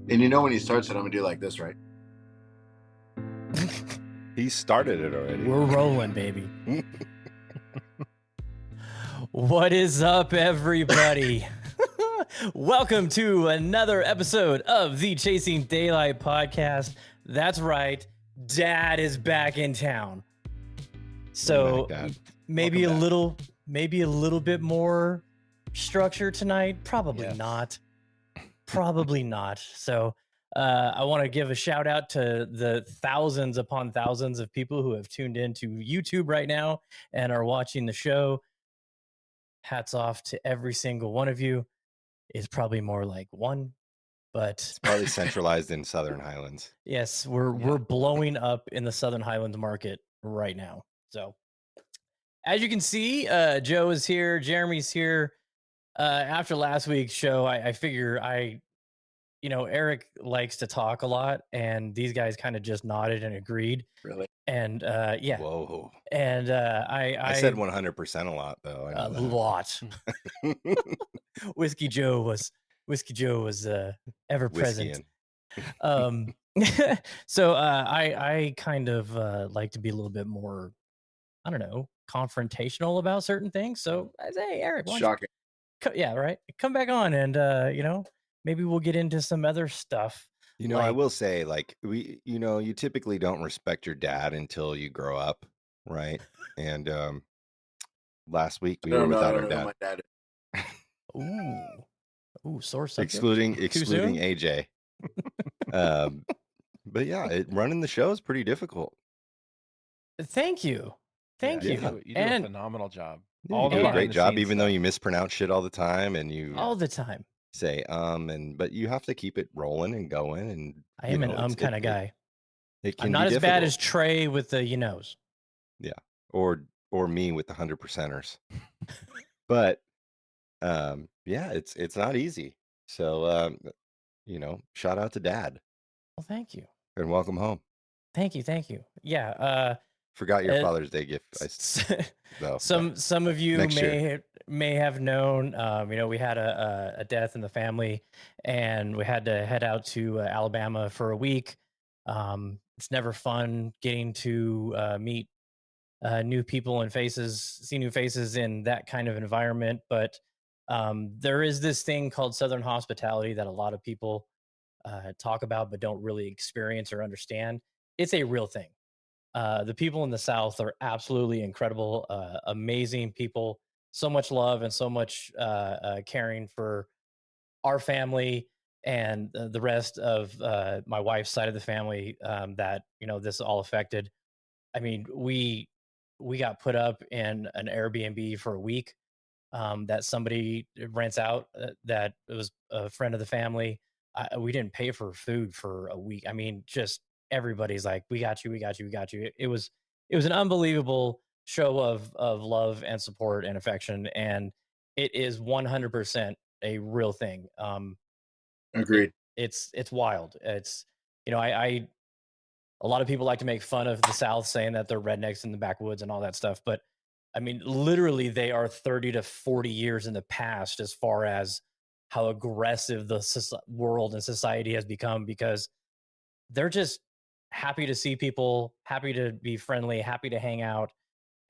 And you know when he starts it, I'm gonna do like this, right? He started it already. We're rolling, baby. What is up, everybody? Welcome to another episode of the Chasing Daylight podcast. That's right, Dad is back in town. So maybe a little bit more structure tonight. Probably not. Probably not. So I want to give a shout out to the thousands upon thousands of people who have tuned in to YouTube right now and are watching the show. Hats off to every single one of you. It's probably more like one, but it's probably centralized in Southern Highlands. Yes, we're blowing up in the Southern Highlands market right now. So as you can see, Joe is here, Jeremy's here. After last week's show, I figure Eric likes to talk a lot, and these guys kind of just nodded and agreed. Really? And yeah. Whoa. And I said 100% a lot, though. A lot. Whiskey Joe was ever present. So I kind of like to be a little bit more, I don't know, confrontational about certain things. So I say, hey, Eric, shocking. Yeah, right. Come back on, and maybe we'll get into some other stuff. I will say, you typically don't respect your dad until you grow up, right? And last week we were without our dad. My dad. Ooh, sore subject. Excluding AJ. But yeah, running the show is pretty difficult. Thank you. You do a phenomenal job. You do a great job, even though you mispronounce shit all the time, and you all the time say but you have to keep it rolling and going. And I am an kind of guy. I'm not as bad as Trey with the Yeah, or me with the 100%ers. But it's not easy. So shout out to Dad. Well, thank you. And welcome home. Thank you. Yeah. Forgot your Father's Day gift. Some of you may have known. We had a death in the family, and we had to head out to Alabama for a week. It's never fun getting to meet new people and see new faces in that kind of environment. But there is this thing called Southern hospitality that a lot of people talk about, but don't really experience or understand. It's a real thing. The people in the South are absolutely incredible, amazing people, so much love and so much caring for our family and the rest of my wife's side of the family that, this all affected. I mean, we got put up in an Airbnb for a week that somebody rents out that it was a friend of the family. We didn't pay for food for a week. I mean, just everybody's like, we got you. It was an unbelievable show of love and support and affection, and it is 100% a real thing. Agreed. It's wild. It's a lot of people like to make fun of the South, saying that they're rednecks in the backwoods and all that stuff, but I mean, literally, they are 30 to 40 years in the past as far as how aggressive the world and society has become, because they're just happy to see people, happy to be friendly, happy to hang out,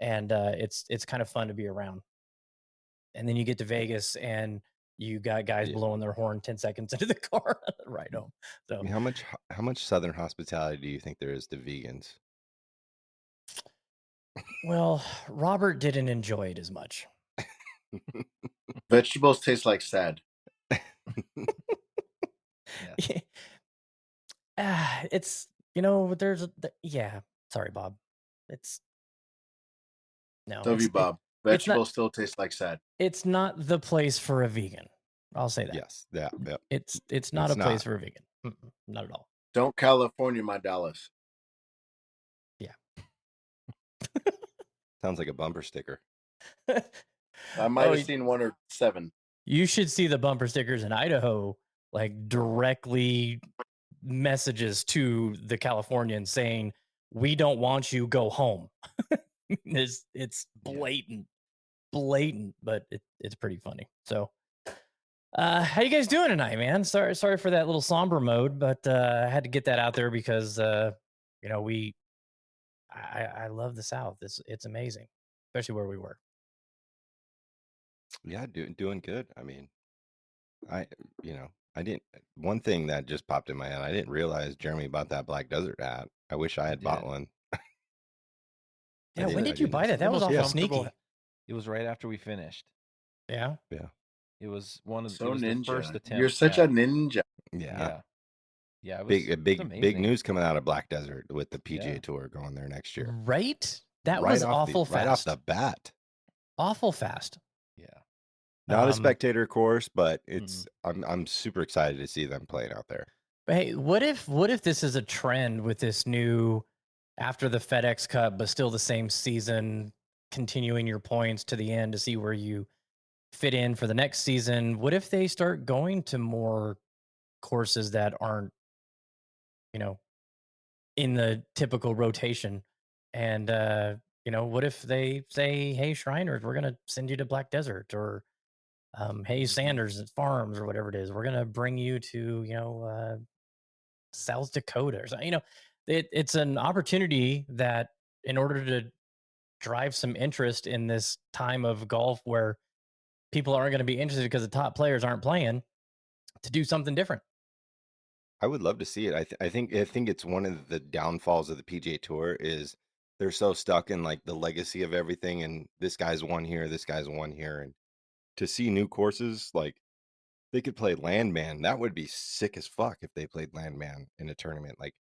and it's kind of fun to be around. And then you get to Vegas, and you got guys blowing their horn 10 seconds into the car right home. So, I mean, how much Southern hospitality do you think there is to vegans? Well, Robert didn't enjoy it as much. Vegetables taste like sad. It's sorry, Bob. Love you, Bob. Vegetables still taste like sad. It's not the place for a vegan. I'll say that. Yes. Yeah. It's not a place for a vegan. Not at all. Don't California my Dallas. Yeah. Sounds like a bumper sticker. I might have seen 1 or 7. You should see the bumper stickers in Idaho, like directly messages to the Californians saying, "We don't want you, go home." It's blatant, but it's pretty funny. So How you guys doing tonight, man? Sorry for that little somber mode, but I had to get that out there because you know, I love the South. It's amazing, especially where we were. Yeah, doing good. I mean, I I didn't. One thing that just popped in my head, I didn't realize Jeremy bought that Black Desert hat. I wish I had bought one. Yeah, when did you buy that? That was awful sneaky. It was right after we finished. Yeah. It was one of so it was ninja. the first attempt. You're such a ninja. Yeah. Yeah, it was big news coming out of Black Desert with the PGA Tour going there next year. Right? That was awful fast. Right off the bat. Awful fast. Yeah. Not a spectator course, but it's I'm super excited to see them playing out there. Hey, what if this is a trend with this new after the FedExCup, but still the same season, continuing your points to the end to see where you fit in for the next season? What if they start going to more courses that aren't, you know, in the typical rotation? And you know, what if they say, "Hey, Shriners, we're gonna send you to Black Desert," or "Hey, Sanders Farms," or whatever it is, we're gonna bring you to, you know, South Dakota or something. You know, it's an opportunity that, in order to drive some interest in this time of golf where people aren't going to be interested because the top players aren't playing, to do something different. I would love to see it. I think it's one of the downfalls of the PGA Tour is they're so stuck in like the legacy of everything, and this guy's won here, this guy's won here, and to see new courses, like they could play Landman. That would be sick as fuck if they played Landman in a tournament. Like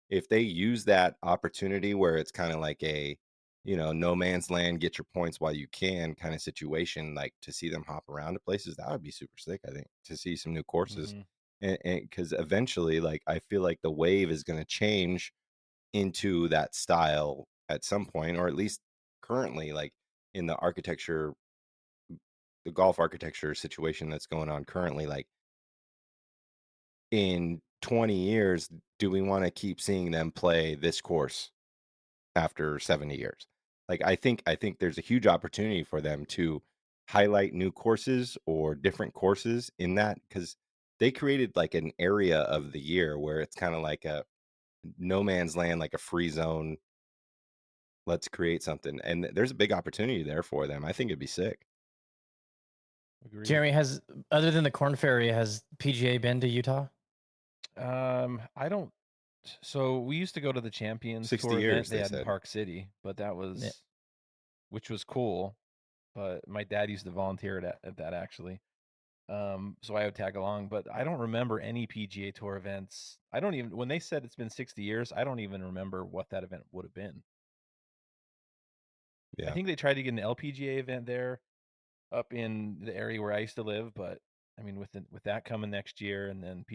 if they use that opportunity where it's kind of like a, no man's land, get your points while you can kind of situation, like to see them hop around to places, that would be super sick, I think, to see some new courses. And because eventually, like, I feel like the wave is going to change into that style at some point, or at least currently, like in the golf architecture situation that's going on currently, like in 20 years, do we want to keep seeing them play this course after 70 years? Like, I think there's a huge opportunity for them to highlight new courses or different courses in that, because they created like an area of the year where it's kind of like a no man's land, like a free zone. Let's create something. And there's a big opportunity there for them. I think it'd be sick. Agreed. Jeremy, other than the Corn Ferry, has PGA been to Utah? I don't. So we used to go to the Champions 60 Tour years, event they had in Park City, but that was, which was cool. But my dad used to volunteer at that actually. So I would tag along, but I don't remember any PGA Tour events. When they said it's been 60 years, I don't even remember what that event would have been. Yeah. I think they tried to get an LPGA event there up in the area where I used to live, but I mean, with that coming next year, and then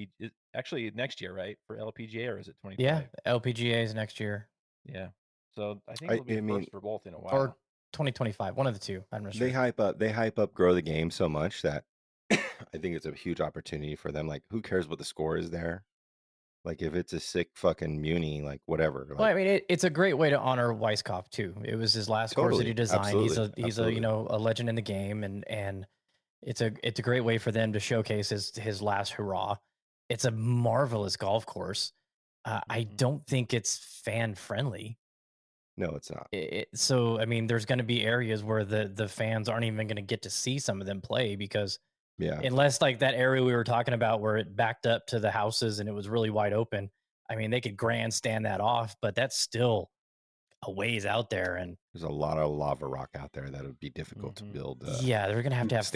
actually next year, right, for LPGA, or is it 2025? Yeah, LPGA is next year. Yeah, so I think it'll be first for both in a while. Or 2025, one of the two. I'm not sure. They hype up, grow the game so much that I think it's a huge opportunity for them. Like, who cares what the score is there? Like, if it's a sick fucking Muni, like whatever. Like, well, I mean, it's a great way to honor Weisskopf too. It was his last course that he designed. He's a a legend in the game, and it's a great way for them to showcase his last hurrah. It's a marvelous golf course. I don't think it's fan friendly. No, it's not. So I mean, there's going to be areas where the fans aren't even going to get to see some of them play because. Yeah. Unless like that area we were talking about where it backed up to the houses and it was really wide open. I mean, they could grandstand that off, but that's still a ways out there. And there's a lot of lava rock out there that would be difficult to build. Yeah, they're gonna have to have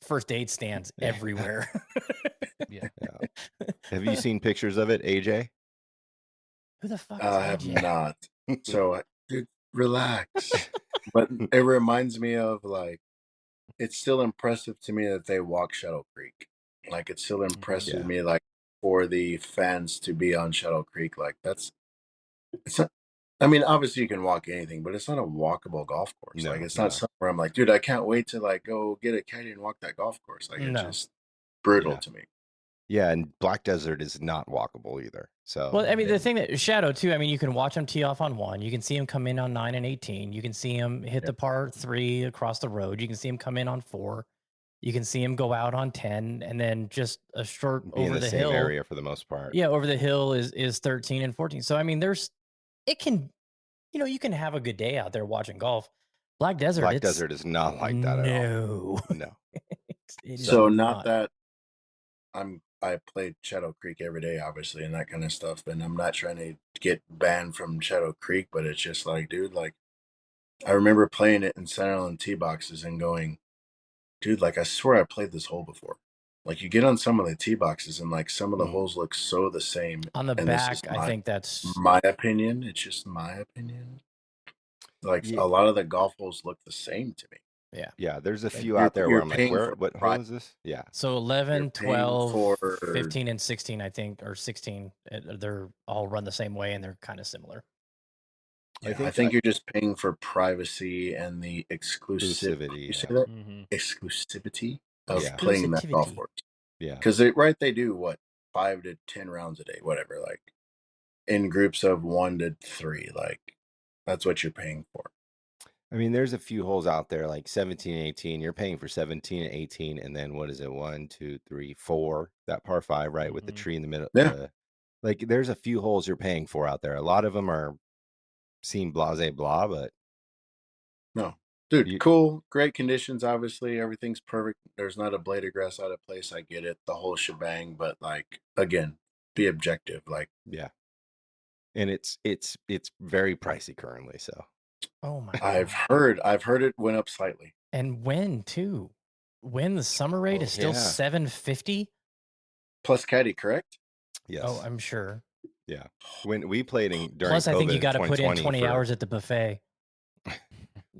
first aid stands everywhere. Yeah. Have you seen pictures of it, AJ? Who the fuck? I have not. So, dude, relax. But it reminds me of like. It's still impressive to me that they walk Shadow Creek. Like, it's still impressive to me, like, for the fans to be on Shadow Creek. Like, it's not, I mean, obviously you can walk anything, but it's not a walkable golf course. No, like, it's not something where I'm like, dude, I can't wait to, like, go get a caddy and walk that golf course. Like, it's just brutal to me. Yeah, and Black Desert is not walkable either. So, well, I mean, the thing that Shadow too, I mean, you can watch him tee off on 1. You can see him come in on 9 and 18. You can see him hit the par 3 across the road. You can see him come in on 4. You can see them go out on 10, and then just a short Be in over the the same hill. area for the most part. Yeah, over the hill is 13 and 14. So I mean, it can, you can have a good day out there watching golf. Black Desert is not like that at all. No. It is So not not. that I played Shadow Creek every day, obviously, and that kind of stuff. And I'm not trying to get banned from Shadow Creek, but it's just like, dude, like I remember playing it in Center Island tee boxes and going, dude, like I swear I played this hole before. Like you get on some of the tee boxes and like some of the holes look so the same. On the and back, this is I think that's my opinion. It's just my opinion. Like a lot of the golf holes look the same to me. Yeah. Yeah, there's a few out there where I'm like, what hole is this? Yeah. So 11, 12, 15, and 16, I think, or 16, they're all run the same way, and they're kind of similar. Yeah, I think you're just paying for privacy and the exclusivity. You say that? Exclusivity of playing that golf course. Yeah. Because they do what 5 to 10 rounds a day, whatever. Like in groups of 1 to 3. Like that's what you're paying for. I mean, there's a few holes out there like 17 and 18. You're paying for 17 and 18, and then what is it? 1, 2, 3, 4. That par 5, right, with the tree in the middle. Yeah. Like there's a few holes you're paying for out there. A lot of them seem blase blah, but no, dude, cool, great conditions. Obviously, everything's perfect. There's not a blade of grass out of place. I get it, the whole shebang. But like again, be objective. Like yeah, and it's very pricey currently. So oh my, I've heard it went up slightly. And when too? When the summer rate is still $750 plus caddy, correct? Yes. Oh, I'm sure. Yeah. When we played during Plus, COVID, I think you got to put in 20 hours at the buffet.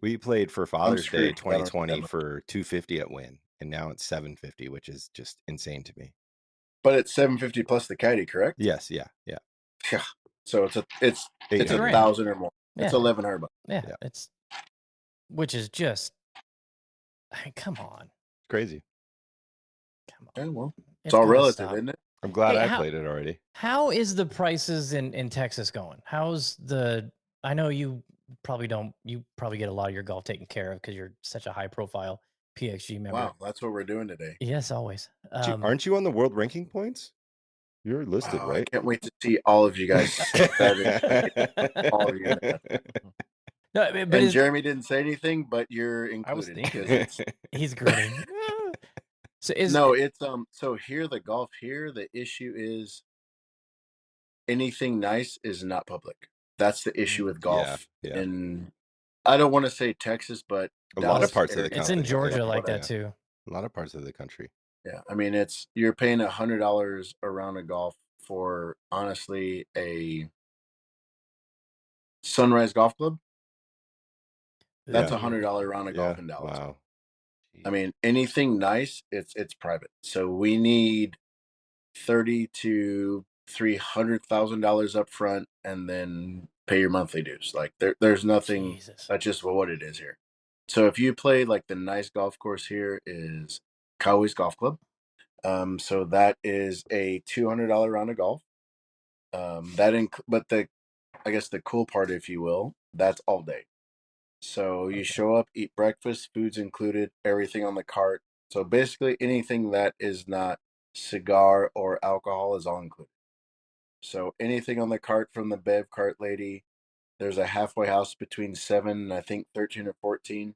We played for Father's Day 2020 for $250 at Wynn, and now it's $750, which is just insane to me. But it's $750 plus the caddy, correct? Yes. Yeah. Yeah. So it's $1,000 or more. It's $1,100. Yeah, it's which is just, come on, crazy. Come on. Yeah, well, it's all relative, isn't it? I'm glad I played it already. How is the prices in Texas going? I know you probably don't. You probably get a lot of your golf taken care of because you're such a high profile PXG member. Wow, that's what we're doing today. Yes, always. Aren't you on the world ranking points? You're listed, right? I can't wait to see all of you guys. All of you. No, but Jeremy didn't say anything, but you're included. I was thinking he's grinning. So here the golf here, the issue is anything nice is not public. That's the issue with golf. Yeah. And I don't want to say Texas, but a lot of parts of the country. It's in Georgia like that too. A lot of parts of the country. Yeah, I mean you're paying $100 a round of golf for honestly a Sunrise Golf Club. That's $100 round of golf in Dallas. Wow. I mean, anything nice, it's private. So we need $30,000 to $300,000 up front, and then pay your monthly dues. Like there's nothing. Jesus. That's just what it is here. So if you play like the nice golf course here is Cowboys Golf Club. So that is a $200 round of golf. But I guess the cool part, if you will, that's all day. So you show up, eat breakfast, food's included, everything on the cart. So basically anything that is not cigar or alcohol is all included. So anything on the cart from the bev cart lady, there's a halfway house between 7 and I think 13 or 14.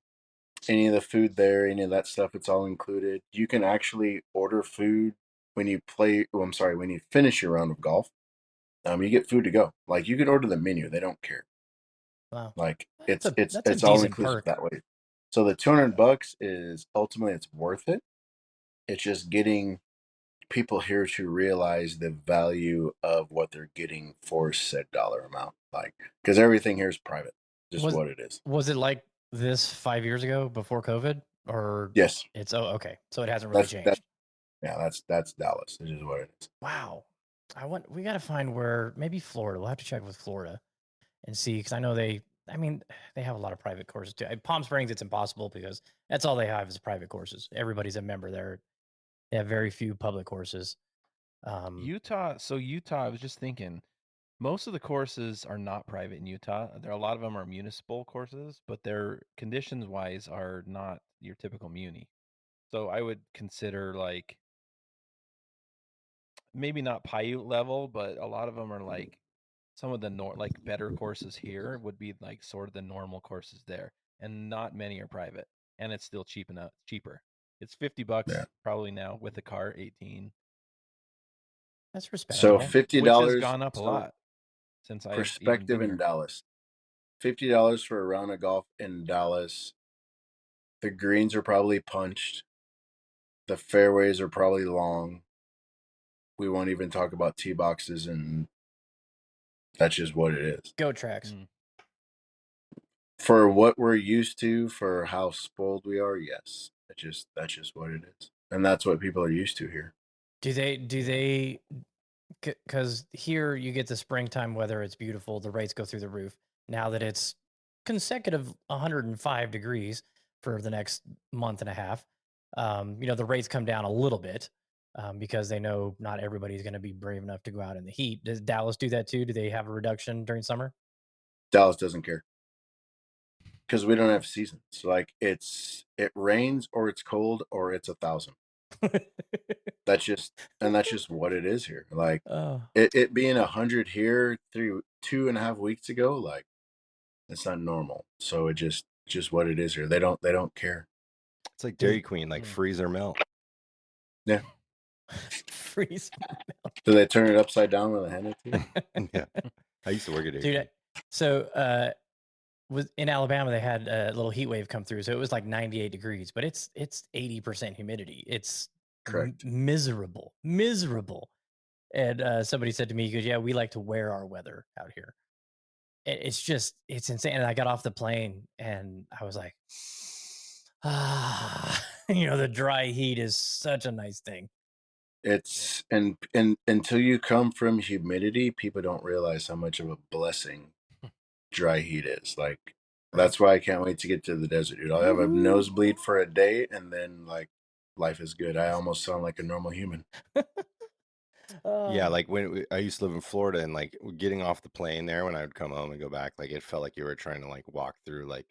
Any of the food there, any of that stuff, it's all included. You can actually order food when you when you finish your round of golf. You get food to go. Like you can order the menu, they don't care. Wow. Like it's all inclusive that way. So the $200 is ultimately it's worth it. It's just getting people here to realize the value of what they're getting for said dollar amount. Like because everything here is private, just what it is. Was it like this 5 years ago before COVID, or yes? It's okay. So it hasn't really changed. That's Dallas. This is what it is. Wow. We got to find where maybe Florida. We'll have to check with Florida and see because I know they have a lot of private courses too. Palm Springs, it's impossible because that's all they have is private courses. Everybody's a member there. They have very few public courses. Utah. So Utah, I was just thinking, most of the courses are not private in Utah. A lot of them are municipal courses, but their conditions wise are not your typical muni. So I would consider like maybe not Paiute level, but a lot of them are like some of the like better courses here would be like sort of the normal courses there, and not many are private, and it's still cheaper. It's $50 Yeah. probably now with the car, 18. That's So respectable. $50, which has gone up a so lot since I've even perspective been in here. Dallas. $50 for a round of golf in Dallas. The greens are probably punched. The fairways are probably long. We won't even talk about tee boxes, and that's just what it is. Go tracks. For what we're used to, for how spoiled we are, yes. That's just what it is. And that's what people are used to here. Do they because here you get the springtime weather, it's beautiful, the rates go through the roof. Now that it's consecutive 105 degrees for the next month and a half, the rates come down a little bit because they know not everybody's going to be brave enough to go out in the heat. Does Dallas do that too? Do they have a reduction during summer? Dallas doesn't care because we don't have seasons. Like it rains or it's cold or it's 1,000. that's just what it is here. Like it being 100 here 2.5 weeks ago, like it's not normal. So it just what it is here. They don't care. It's like Dairy Queen, like freeze or melt. Yeah. Freeze or melt. Do they turn it upside down when they hand it to you? Yeah. I used to work at Dairy Queen. So in Alabama, they had a little heat wave come through. So it was like 98 degrees, but it's 80% humidity. It's correct. Miserable. And somebody said to me, he goes, yeah, we like to wear our weather out here. It's insane. And I got off the plane and I was like, the dry heat is such a nice thing. It's and until you come from humidity, people don't realize how much of a blessing dry heat is. Like that's why I can't wait to get to the desert, dude. I'll have a nosebleed for a day and then like life is good. I almost sound like a normal human. Yeah, like when I used to live in Florida, and like getting off the plane there when I would come home and go back, like it felt like you were trying to like walk through like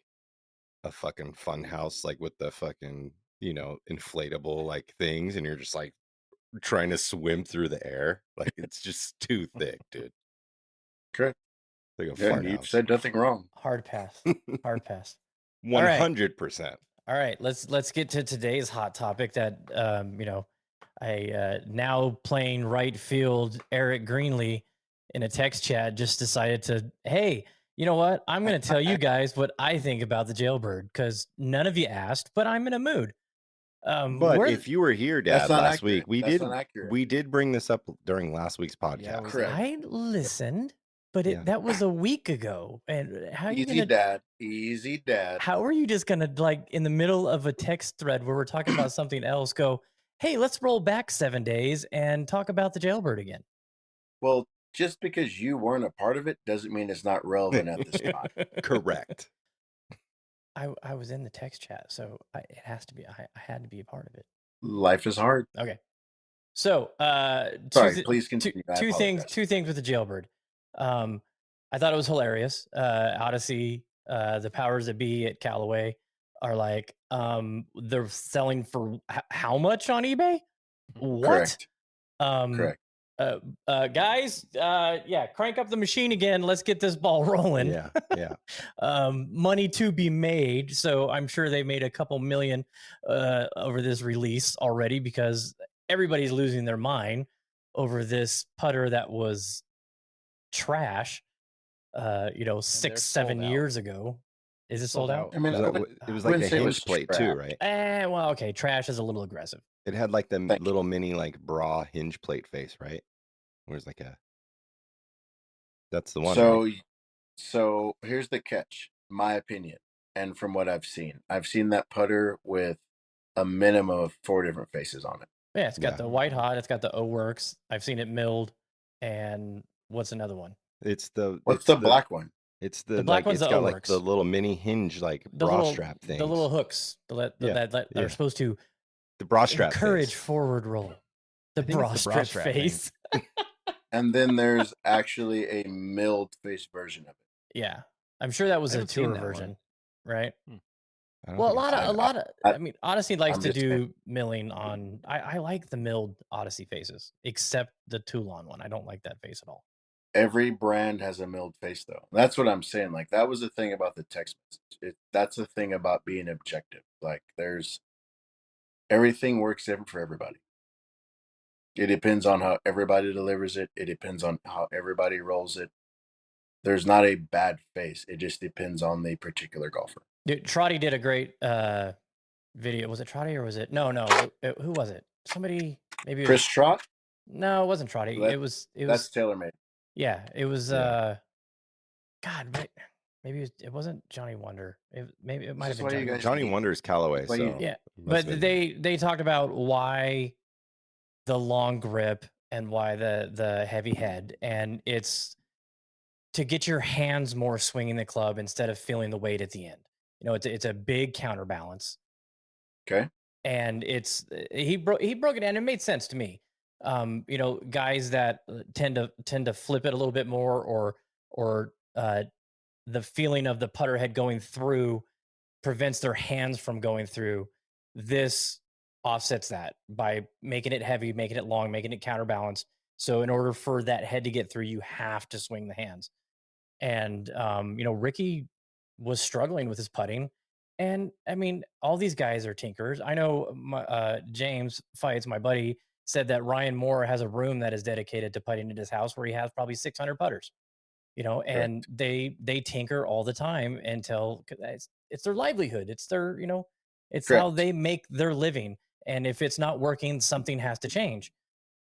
a fucking fun house, like with the fucking, inflatable like things, and you're just like trying to swim through the air. Like it's just too thick, dude. Correct. Like a Yeah, fun you've house. said nothing wrong. Hard pass. 100%. All right, let's get to today's hot topic that now playing right field Eric Greenlee in a text chat just decided to, hey, you know what? I'm going to tell you guys what I think about the jailbird because none of you asked, but I'm in a mood. But if you were here, Dad, last week, we did bring this up during last week's podcast. Yeah, correct. I listened, but that was a week ago. And how are you gonna easy dad? How are you just gonna like in the middle of a text thread where we're talking about something else go, hey, let's roll back 7 days and talk about the jailbird again? Well, just because you weren't a part of it doesn't mean it's not relevant at this time. Correct. I was in the text chat, so it has to be. I had to be a part of it. Life is hard. Okay. So, sorry, please continue. Two things with the jailbird. I thought it was hilarious. Odyssey, the powers that be at Callaway are like, they're selling for how much on eBay? What? Correct. Guys, crank up the machine again. Let's get this ball rolling. Yeah. Money to be made. So I'm sure they made a couple million over this release already because everybody's losing their mind over this putter that was trash. 6-7 years ago. Is it sold out? I mean, it was like the hinge plate too, right? Well, okay. Trash is a little aggressive. It had like the little mini like bra hinge plate face, right? Where's like that's the one. Right? So here's the catch. My opinion, and from what I've seen that putter with a minimum of 4 different faces on it. Yeah, it's got the white hot. It's got the O Works. I've seen it milled. And what's another one? What's the black one? It's the black one's it's got like the little mini hinge like bra strap thing. The little hooks that are supposed to the bra strap encourage forward roll. The bra strap face. And then there's actually a milled face version of it. Yeah. I'm sure that was a tour version, right? Well, a lot of. I mean, Odyssey likes I'm to just saying. do milling on. I like the milled Odyssey faces, except the Toulon one. I don't like that face at all. Every brand has a milled face, though. That's what I'm saying. Like, that was the thing about the text message. That's the thing about being objective. Like, everything works different for everybody. It depends on how everybody delivers it. It depends on how everybody rolls it. There's not a bad face. It just depends on the particular golfer. Dude, Trotty did a great video. Was it Trotty or was it? No. Who was it? Somebody, maybe it Chris was, Trott? no, it wasn't Trotty. That- It was That's TaylorMade. yeah, it was Yeah. God, maybe it wasn't Johnny Wonder. Maybe it might have This is been why you Johnny guys Wonder. Johnny hate- Wonder's Callaway, That's why you- so Yeah, it but must have been- they talked about why the long grip and why the heavy head, and it's to get your hands more swinging the club instead of feeling the weight at the end. You know, it's a big counterbalance. Okay. And he broke it down. It made sense to me. You know, guys that tend to flip it a little bit more, or the feeling of the putter head going through prevents their hands from going through. This offsets that by making it heavy, making it long, making it counterbalance. So in order for that head to get through, you have to swing the hands. And you know, Ricky was struggling with his putting. And I mean, all these guys are tinkers. I know James Fights, my buddy, said that Ryan Moore has a room that is dedicated to putting at his house where he has probably 600 putters. You know, and they tinker all the time until it's their livelihood. It's their, you know, it's how they make their living. And if it's not working, something has to change.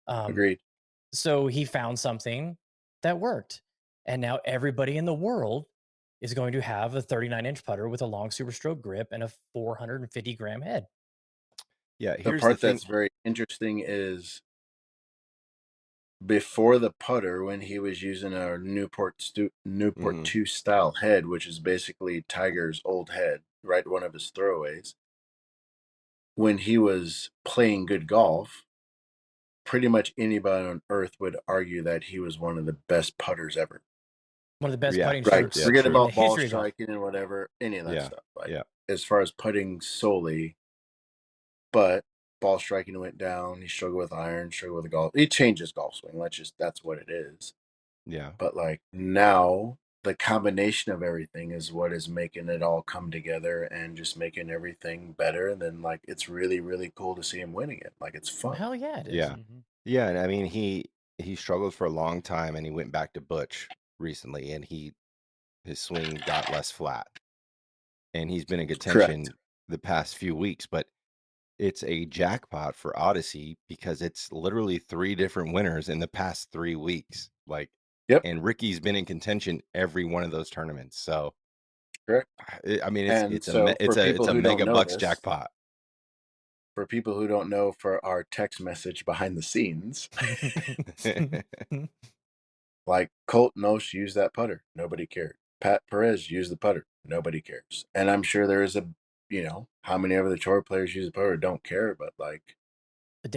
Agreed. So he found something that worked. And now everybody in the world is going to have a 39-inch putter with a long super stroke grip and a 450-gram head. Yeah, The here's part the thing. that's very interesting is before the putter, when he was using a Newport 2 style head, which is basically Tiger's old head, right? One of his throwaways. When he was playing good golf, pretty much anybody on earth would argue that he was one of the best putters ever. One of the best putting Right. strokes Forget in about the ball history of golf. striking and whatever, any of that stuff. Like, Yeah. as far as putting solely, but ball striking went down. He struggled with iron, struggled with the golf. He changed his golf swing. That's what it is. Yeah. But like now, the combination of everything is what is making it all come together and just making everything better. And then like it's really, really cool to see him winning it. Like it's fun. Hell yeah, it is. Yeah. Yeah, and I mean he struggled for a long time and he went back to Butch recently and his swing got less flat. And he's been in contention the past few weeks, but it's a jackpot for Odyssey because it's literally 3 different winners in the past 3 weeks. Like, and Ricky's been in contention every one of those tournaments. So, I mean, it's a mega bucks jackpot. For people who don't know, for our text message behind the scenes, like Colt Nosh used that putter, nobody cared. Pat Perez used the putter, nobody cares. And I'm sure there is how many other tour players use the putter don't care, but like those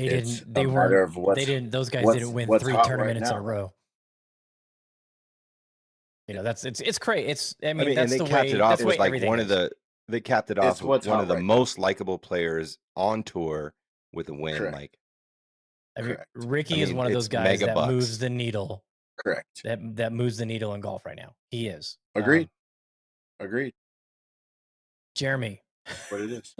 guys didn't win 3 tournaments in a row. You know, it's crazy. I mean, that's and the they capped way it off. it was like they capped it off with one of the most likable players on tour with a win. Like, Ricky is one of those guys that moves the needle. Correct. That moves the needle in golf right now. He is. Agreed. Jeremy. What it is.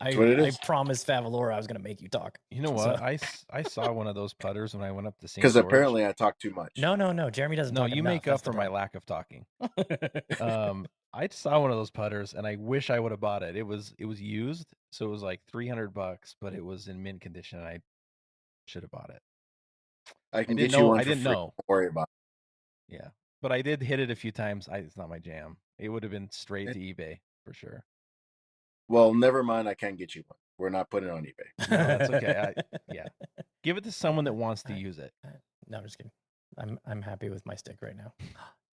I promised Favalora I was going to make you talk. You know what? I saw one of those putters when I went up to St. Because apparently I talk too much. No. Jeremy doesn't talk enough. No, you make up for my lack of talking. I saw one of those putters and I wish I would have bought it. It was used, so it was like $300, but it was in mint condition and I should have bought it. I didn't know. Don't worry about it. Yeah. But I did hit it a few times. It's not my jam. It would have been straight to eBay for sure. Well, never mind. I can't get you one. We're not putting it on eBay. No, that's okay. Yeah. Give it to someone that wants to use it. No, I'm just kidding. I'm happy with my stick right now.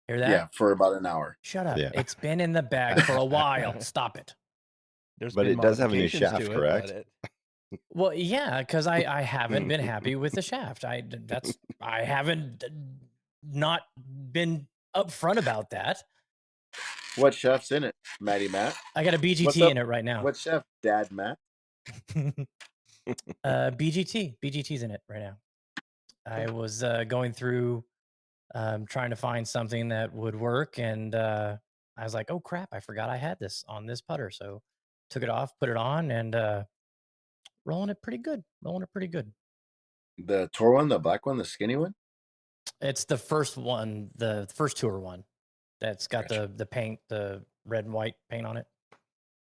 Hear that? Yeah, for about an hour. Shut up. Yeah. It's been in the bag for a while. Stop it. But it does have a new shaft, correct? Well, yeah, because I haven't been happy with the shaft. I haven't not been upfront about that. What chef's in it, Matty Matt? I got a What's BGT up? in it right now. What chef, Dad Matt? BGT's in it right now. I was going through trying to find something that would work, and I was like, oh crap, I forgot I had this on this putter. So took it off, put it on, and rolling it pretty good. The tour one, the black one, the skinny one? It's the first one, the first tour one that's got Gotcha. the paint, the red and white paint on it.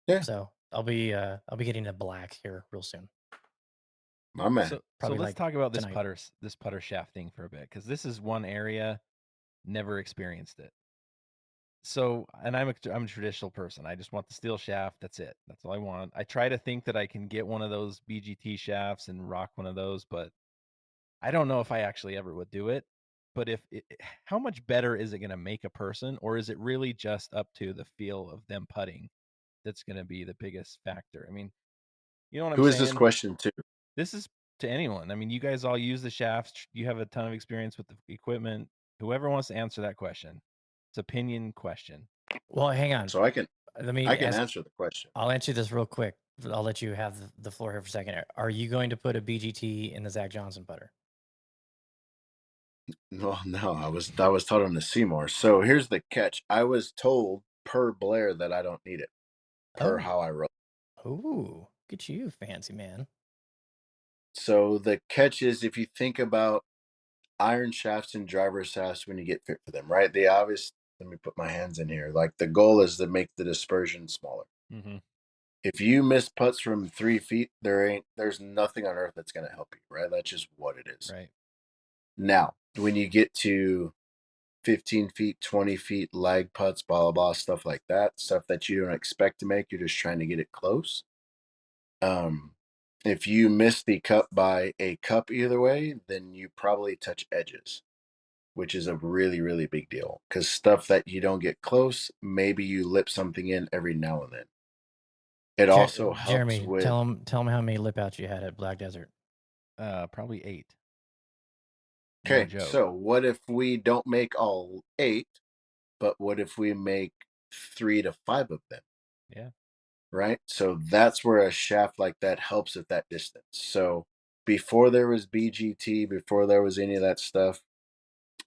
Yeah. So I'll be getting a black here real soon. My man. So Probably let's like talk about tonight. this putter shaft thing for a bit, because this is one area never experienced it. So, and I'm a traditional person. I just want the steel shaft. That's it. That's all I want. I try to think that I can get one of those BGT shafts and rock one of those, but I don't know if I actually ever would do it. But how much better is it going to make a person, or is it really just up to the feel of them putting that's going to be the biggest factor? I mean, you know what I'm Who is this saying? question to? This is to anyone. I mean, you guys all use the shafts. You have a ton of experience with the equipment. Whoever wants to answer that question, it's opinion question. Well, hang on. So I can answer answer the question. I'll answer this real quick. I'll let you have the floor here for a second. Are you going to put a BGT in the Zach Johnson putter? Well, no, I was told on the Seymour. So here's the catch. I was told per Blair that I don't need it. Per how I roll. Ooh, get you, fancy man. So the catch is, if you think about iron shafts and driver shafts when you get fit for them, right? Let me put my hands in here. Like, the goal is to make the dispersion smaller. Mm-hmm. If you miss putts from 3 feet, there's nothing on earth that's going to help you, right? That's just what it is. Right. Now, when you get to 15 feet, 20 feet, lag putts, blah, blah, blah, stuff like that, stuff that you don't expect to make, you're just trying to get it close. If you miss the cup by a cup either way, then you probably touch edges, which is a really, really big deal. Because stuff that you don't get close, maybe you lip something in every now and then. It also helps Jeremy, with. tell him how many lip outs you had at Black Desert. Probably 8. Okay, No joke. so what if we don't make all 8, but what if we make 3 to 5 of them? Yeah. Right? So that's where a shaft like that helps at that distance. So before there was BGT, before there was any of that stuff,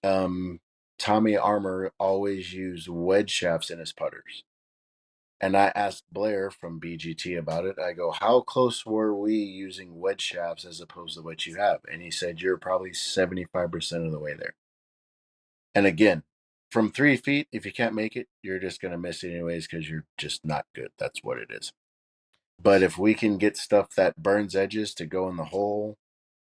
Tommy Armour always used wedge shafts in his putters. And I asked Blair from BGT about it. I go, how close were we using wedge shafts as opposed to what you have? And he said, you're probably 75% of the way there. And again, from 3 feet, if you can't make it, you're just going to miss it anyways because you're just not good. That's what it is. But if we can get stuff that burns edges to go in the hole,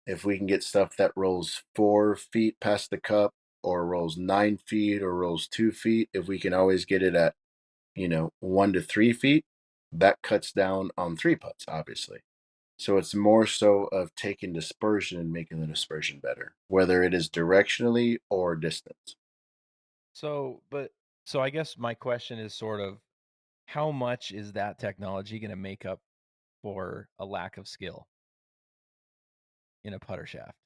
if we can get stuff that rolls 4 feet past the cup or rolls 9 feet or rolls 2 feet, if we can always get it at, 1 to 3 feet, that cuts down on 3 putts, obviously. So it's more so of taking dispersion and making the dispersion better, whether it is directionally or distance. So I guess my question is sort of, how much is that technology going to make up for a lack of skill in a putter shaft?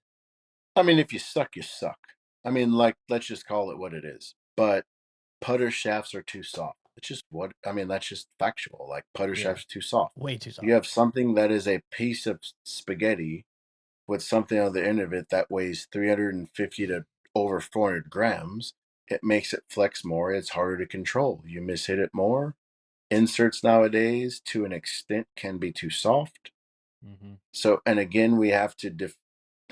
I mean, if you suck, you suck. I mean, like, let's just call it what it is. But putter shafts are too soft. It's just that's just factual. Like, putter shafts are too soft. Way too soft. You have something that is a piece of spaghetti with something on the end of it that weighs 350 to over 400 grams. It makes it flex more. It's harder to control. You mishit it more. Inserts nowadays, to an extent, can be too soft. Mm-hmm. So, and again, we have to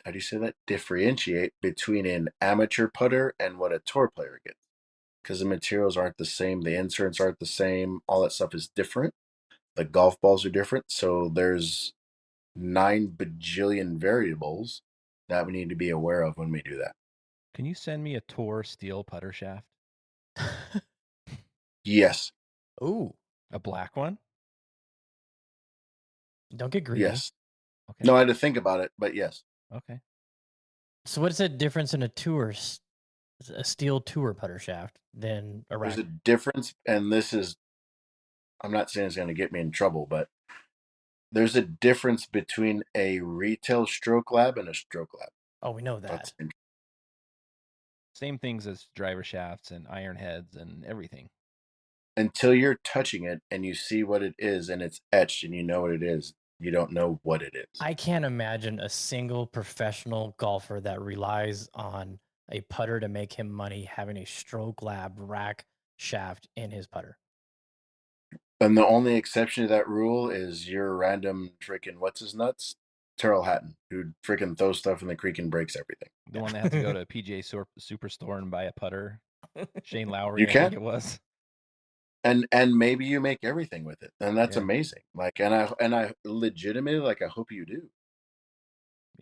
how do you say that? Differentiate between an amateur putter and what a tour player gets. Because the materials aren't the same, the inserts aren't the same, all that stuff is different. The golf balls are different. So there's 9 bajillion variables that we need to be aware of when we do that. Can you send me a Tour steel putter shaft? Yes. Ooh. A black one? Don't get greedy. Yes. Okay. No, I had to think about it, but yes. Okay. So what's the difference in a steel tour putter shaft than a rack? There's a difference, and I'm not saying it's going to get me in trouble, but there's a difference between a retail stroke lab and a stroke lab. Oh, we know that. Same things as driver shafts and iron heads and everything. until you're touching it and you see what it is and it's etched and you know what it is, you don't know what it is. I can't imagine a single professional golfer that relies on a putter to make him money having a Stroke Lab rack shaft in his putter. And the only exception to that rule is your random freaking what's his nuts, Terrell Hatton, who freaking throws stuff in the creek and breaks everything. The one that had to go to a PGA Superstore and buy a putter. Shane Lowry, You I can. think it was. And maybe you make everything with it, and that's amazing. Like, and I legitimately, like, I hope you do.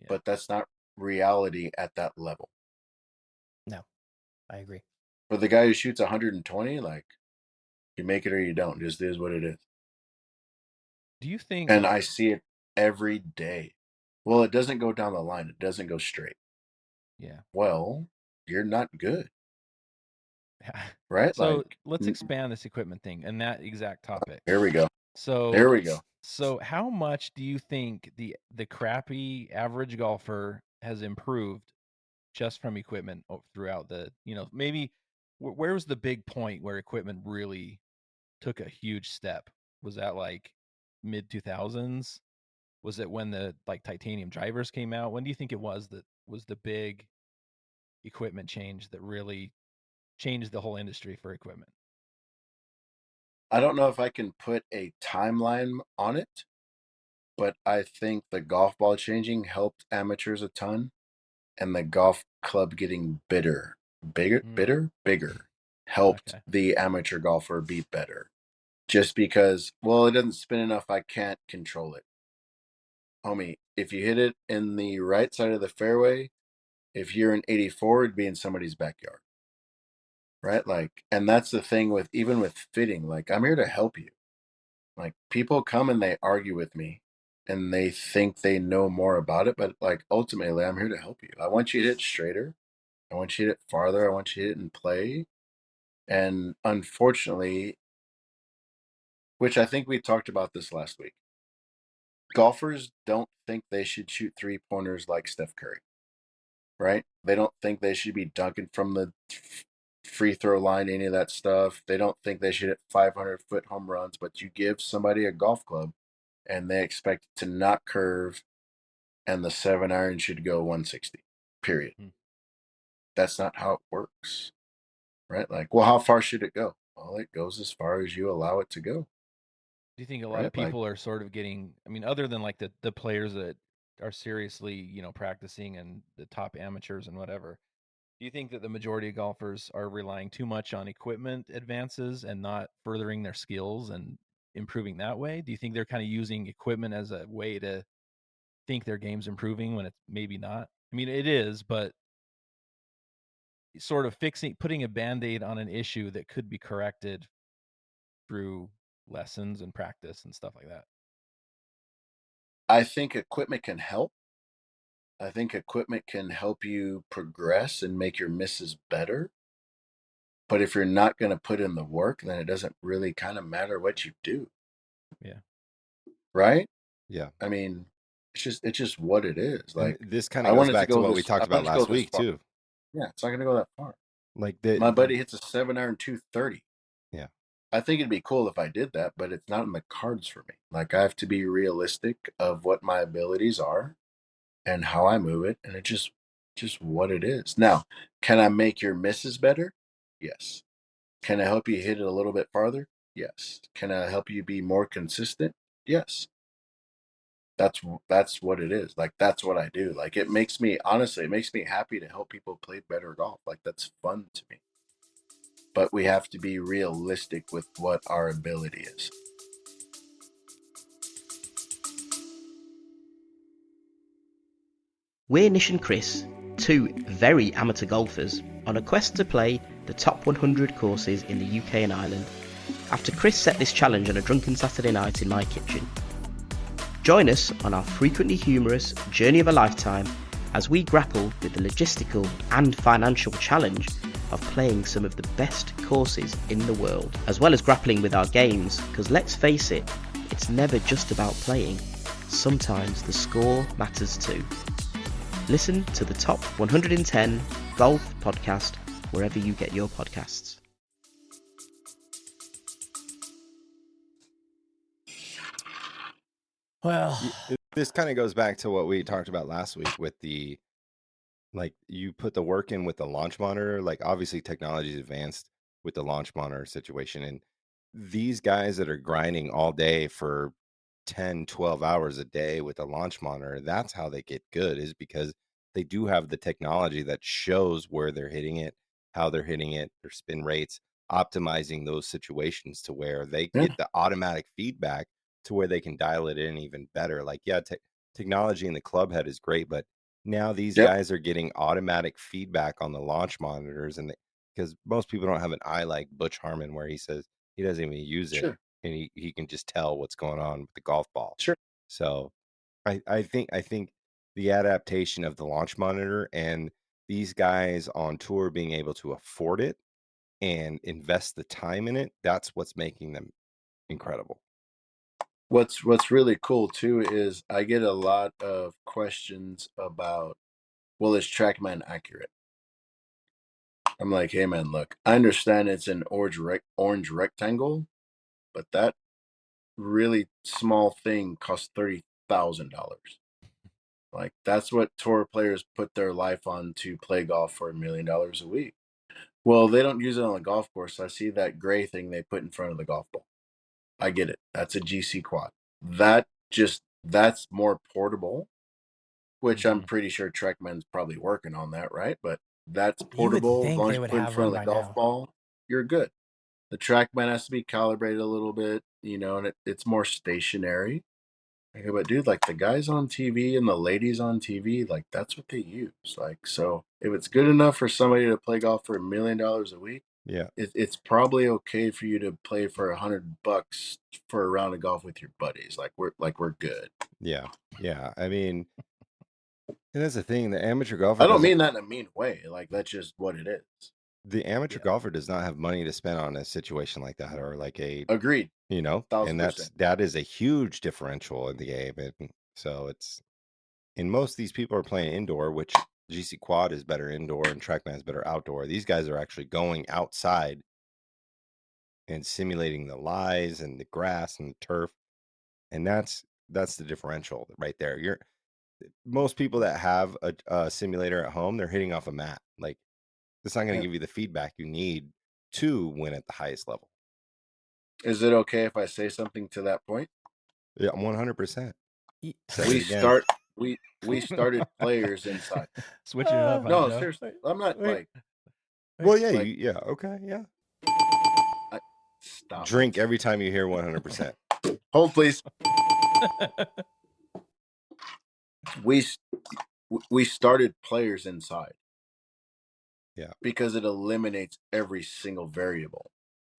Yeah. But that's not reality at that level. No, I agree. For the guy who shoots 120, like, you make it or you don't. Just is what it is. Do you think? And I see it every day. Well, it doesn't go down the line. It doesn't go straight. Yeah. Well, you're not good. Right? So like, let's expand this equipment thing and that exact topic. Here we go. So there we go. So how much do you think the crappy average golfer has improved just from equipment throughout the, maybe where was the big point where equipment really took a huge step? Was that like mid 2000s? Was it when the like titanium drivers came out? When do you think it was that was the big equipment change that really changed the whole industry for equipment? I don't know if I can put a timeline on it, but I think the golf ball changing helped amateurs a ton, and the golf club getting bigger helped the amateur golfer be better. Just because, well, it doesn't spin enough, I can't control it. Homie, if you hit it in the right side of the fairway, if you're an 84, it'd be in somebody's backyard. Right? Like, and that's the thing with, even with fitting, like, I'm here to help you. Like, people come and they argue with me and they think they know more about it, but like, ultimately, I'm here to help you. I want you to hit straighter. I want you to hit farther. I want you to hit and play. And unfortunately, which I think we talked about this last week, golfers don't think they should shoot 3-pointers like Steph Curry, right? They don't think they should be dunking from the free throw line, any of that stuff. They don't think they should hit 500-foot home runs, but you give somebody a golf club and they expect it to not curve, and the 7-iron should go 160, period. That's not how it works, right? Like, well, how far should it go? Well, it goes as far as you allow it to go. Do you think a lot of people are sort of getting, I mean, other than like the players that are seriously, practicing and the top amateurs and whatever, do you think that the majority of golfers are relying too much on equipment advances and not furthering their skills and improving that way? Do you think they're kind of using equipment as a way to think their game's improving when it's maybe not? I mean, it is, but sort of putting a Band-Aid on an issue that could be corrected through lessons and practice and stuff like that. I think equipment can help. I think equipment can help you progress and make your misses better. But if you're not going to put in the work, then it doesn't really kind of matter what you do. Yeah. Right? Yeah. I mean, it's just what it is. Like, and this kind of goes back to what we talked about last week too. Yeah, it's not going to go that far. Like my buddy hits a 7-iron 230. Yeah. I think it'd be cool if I did that, but it's not in the cards for me. Like, I have to be realistic of what my abilities are and how I move it, and it's just what it is. Now, can I make your misses better? Yes. Can I help you hit it a little bit farther? Yes. Can I help you be more consistent? Yes. That's what it is. Like, that's what I do. Like, it makes me happy to help people play better golf. Like, that's fun to me. But we have to be realistic with what our ability is. We're Nish and Chris, two very amateur golfers, on a quest to play the top 100 courses in the UK and Ireland, after Chris set this challenge on a drunken Saturday night in my kitchen. Join us on our frequently humorous journey of a lifetime as we grapple with the logistical and financial challenge of playing some of the best courses in the world, as well as grappling with our games, because let's face it, it's never just about playing. Sometimes the score matters too. Listen to the Top 110 Golf Podcast wherever you get your podcasts. Well, this kind of goes back to what we talked about last week with the, like, you put the work in with the launch monitor. Like, obviously technology is advanced with the launch monitor situation, and these guys that are grinding all day for 10, 12 hours a day with a launch monitor, that's how they get good, is because they do have the technology that shows where they're hitting it, how they're hitting it, their spin rates, optimizing those situations to where they get the automatic feedback to where they can dial it in even better. Like, yeah, technology in the club head is great, but now these guys are getting automatic feedback on the launch monitors, and because most people don't have an eye like Butch Harmon, where he says he doesn't even use it, and he can just tell what's going on with the golf ball. So I think the adaptation of the launch monitor and these guys on tour being able to afford it and invest the time in it, that's what's making them incredible. What's really cool too is I get a lot of questions about, well, is TrackMan accurate? I'm like, hey man, look, I understand it's an orange rectangle, but that really small thing costs $30,000. Like, that's what tour players put their life on to play golf for $1 million a week. Well, they don't use it on the golf course. I see that gray thing they put in front of the golf ball. I get it. That's a GC quad. That's more portable, which I'm pretty sure TrackMan's probably working on that, right? But that's portable. As long as you put in front of the golf ball, you're good. The TrackMan has to be calibrated a little bit, and it's more stationary. Okay, but dude, like the guys on TV and the ladies on TV, like that's what they use. Like, so if it's good enough for somebody to play golf for $1 million a week, it's probably okay for you to play for $100 for a round of golf with your buddies. Like we're good. Yeah. I mean, and that's the thing. The amateur golfer. I don't mean that in a mean way. Like, that's just what it is. The amateur golfer does not have money to spend on a situation like that, or like a agreed. And 1,000%. that is a huge differential in the game. And so most of these people are playing indoor, which GC Quad is better indoor and TrackMan is better outdoor. These guys are actually going outside and simulating the lies and the grass and the turf, and that's the differential right there. Most people that have a simulator at home, they're hitting off a mat. Like, it's not going to give you the feedback you need to win at the highest level. Is it okay if I say something to that point? Yeah, 100%. We started players inside. Switching it up. No, seriously, I'm not like. Well, yeah, okay, yeah. Stop. Drink every time you hear 100%. Hold, please. We started players inside. Yeah. Because it eliminates every single variable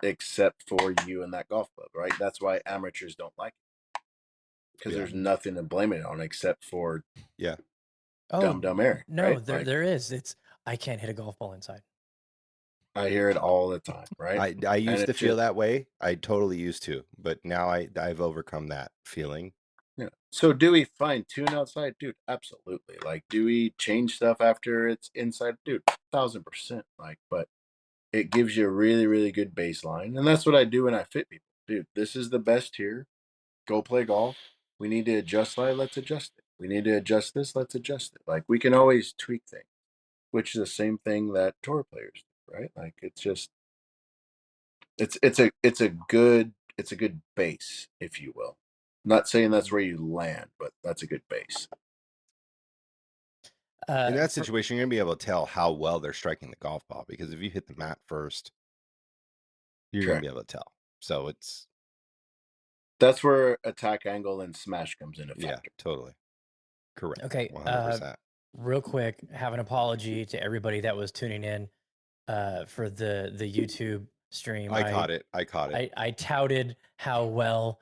except for you and that golf club, right? That's why amateurs don't like it. Because there's nothing to blame it on except for dumb Eric. No, right? there is. I can't hit a golf ball inside. I hear it all the time, right? I used to feel that way. I totally used to, but now I've overcome that feeling. Yeah. So do we fine tune outside? Dude, absolutely. Like, do we change stuff after it's inside? Dude, 1,000%. Like, but it gives you a really, really good baseline. And that's what I do when I fit people. Dude, this is the best here. Go play golf. We need to adjust that. Let's adjust it. We need to adjust this. Let's adjust it. Like, we can always tweak things, which is the same thing that tour players do, right? Like, it's just, it's a good base, if you will. I'm not saying that's where you land, but that's a good base. In that situation, you're going to be able to tell how well they're striking the golf ball, because if you hit the mat first, you're going to be able to tell. So that's where attack angle and smash comes into factor. Yeah, totally. Correct. Okay. 100%. Real quick, have an apology to everybody that was tuning in for the YouTube stream. I caught it. I touted how well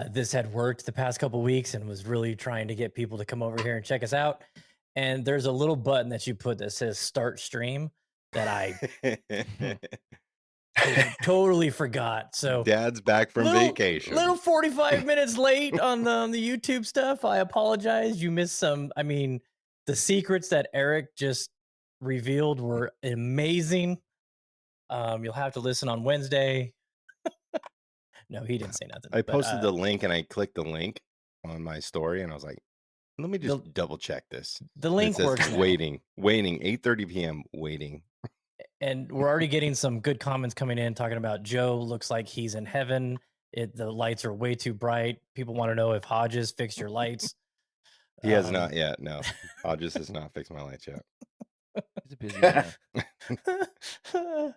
this had worked the past couple weeks and was really trying to get people to come over here and check us out. And there's a little button that you put that says start stream that I totally forgot. So Dad's back from vacation. Little 45 minutes late on the YouTube stuff. I apologize. You missed some. I mean, the secrets that Eric just revealed were amazing. You'll have to listen on Wednesday. No, he didn't say nothing. I posted the link and I clicked the link on my story, and I was like, let me just double check this. The link works now. Waiting, 8:30 p.m. waiting. And we're already getting some good comments coming in talking about Joe looks like he's in heaven. The lights are way too bright. People want to know if Hodges fixed your lights. He has not yet. No, Hodges has not fixed my lights yet. He's a busy man.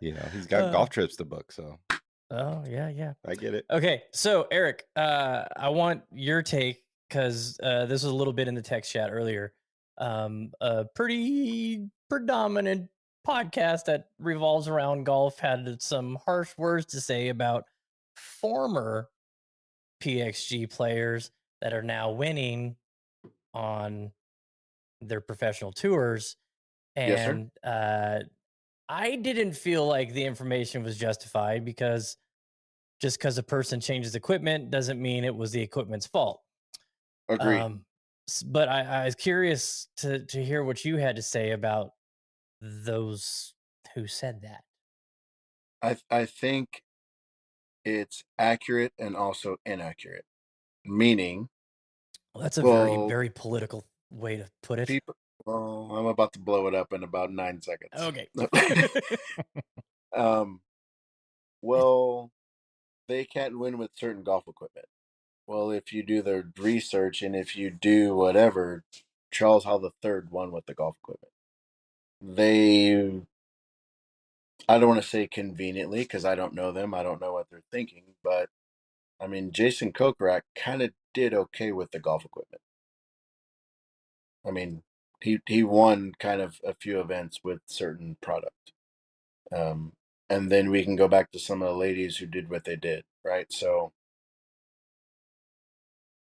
You know, he's got golf trips to book, so. Oh, yeah. I get it. Okay, so Eric, I want your take, because this was a little bit in the text chat earlier. A pretty predominant podcast that revolves around golf had some harsh words to say about former PXG players that are now winning on their professional tours. And Yes, I didn't feel like the information was justified, because just because a person changes equipment doesn't mean it was the equipment's fault. Agreed. But I was curious to hear what you had to say about those who said that. I think it's accurate and also inaccurate. Meaning, Well, that's a very, very political way to put it. Well, I'm about to blow it up in about 9 seconds. Okay. Well, they can't win with certain golf equipment. Well, if you do the research and if you do whatever, Charles Hall III won with the golf equipment. I don't want to say conveniently, because I don't know them. I don't know what they're thinking. But, I mean, Jason Kokrak kind of did okay with the golf equipment. I mean, he won kind of a few events with certain product. And then we can go back to some of the ladies who did what they did, right? So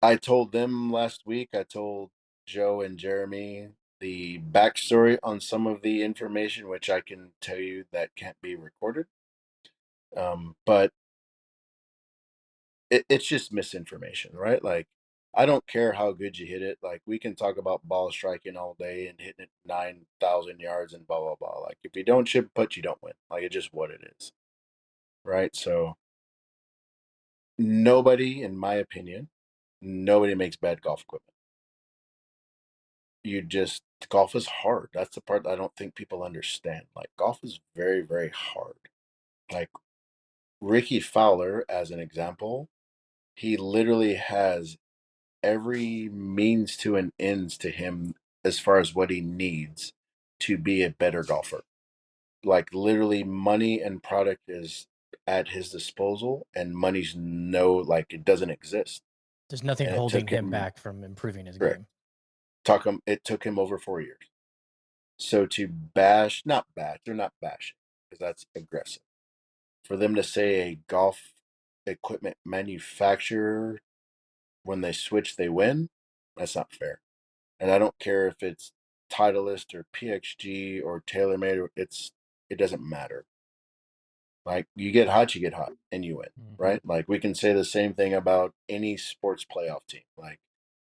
I told them last week, I told Joe and Jeremy the backstory on some of the information, which I can tell you that can't be recorded. But it's just misinformation, right? Like, I don't care how good you hit it. Like, we can talk about ball striking all day and hitting it 9,000 yards and blah, blah, blah. Like, if you don't chip putt, you don't win. Like, it's just what it is, right? So nobody, in my opinion, nobody makes bad golf equipment. Golf is hard. That's the part I don't think people understand. Like, golf is very, very hard. Like, Ricky Fowler, as an example, he literally has every means to an ends to him as far as what he needs to be a better golfer. Like, literally, money and product is at his disposal, and money's it doesn't exist. There's nothing And holding him back from improving his game. It took him over 4 years. So to bash, not bash, they're not bashing, because that's aggressive. For them to say a golf equipment manufacturer, when they switch, they win, that's not fair. And I don't care if it's Titleist or PXG or TaylorMade, it doesn't matter. Like, you get hot, and you win, right? Like, we can say the same thing about any sports playoff team. Like,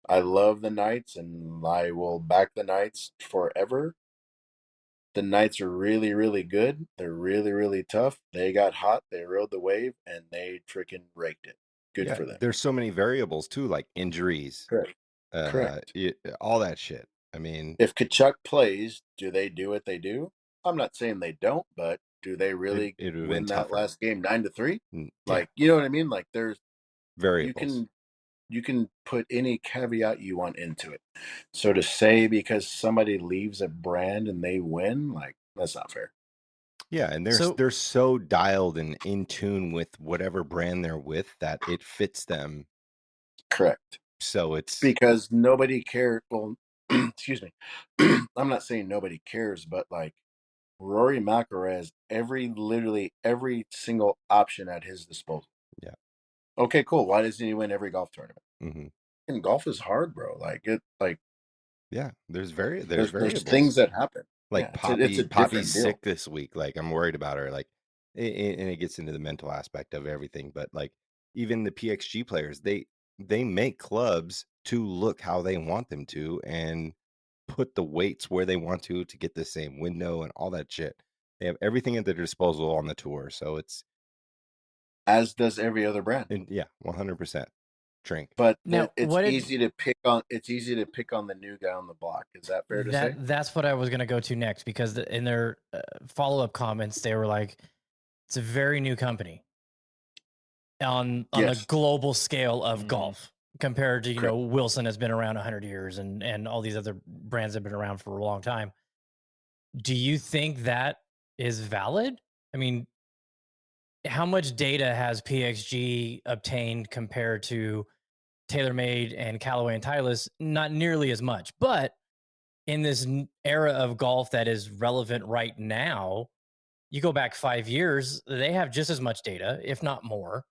I love the Knights, and I will back the Knights forever. The Knights are really, really good. They're really, really tough. They got hot. They rode the wave, and they freaking raked it. Good for them. There's so many variables too, like injuries. Correct. All that shit. I mean, if Kachuk plays, do they do what they do? I'm not saying they don't, but do they really win that last game 9-3? Like, you know what I mean? Like, there's variables. You can put any caveat you want into it. So to say because somebody leaves a brand and they win, like, that's not fair. Yeah, and they're so dialed and in tune with whatever brand they're with that it fits them. Correct. So it's because nobody cares. Well, excuse me. I'm not saying nobody cares, but like, Rory McIlroy has literally every single option at his disposal. Yeah. Okay, cool. Why doesn't he win every golf tournament? Mm-hmm. And golf is hard, bro. Yeah, there's variables. There's things that happen. Like, yeah, Poppy's sick this week. Like, I'm worried about her. Like, and it gets into the mental aspect of everything. But like, even the PXG players, they make clubs to look how they want them to, and put the weights where they want to get the same window and all that shit. They have everything at their disposal on the tour, so it's as does every other brand. And 100%. drink. But Now, it's easy to pick on. It's easy to pick on the new guy on the block. Is that fair to say? That's what I was going to go to next, because in their follow-up comments, they were like, "It's a very new company on a global scale of golf compared to Wilson has been around 100 years and all these other brands have been around for a long time." Do you think that is valid? I mean, how much data has PXG obtained compared to TaylorMade and Callaway and Titleist? Not nearly as much, but in this era of golf that is relevant right now, you go back 5 years, they have just as much data, if not more.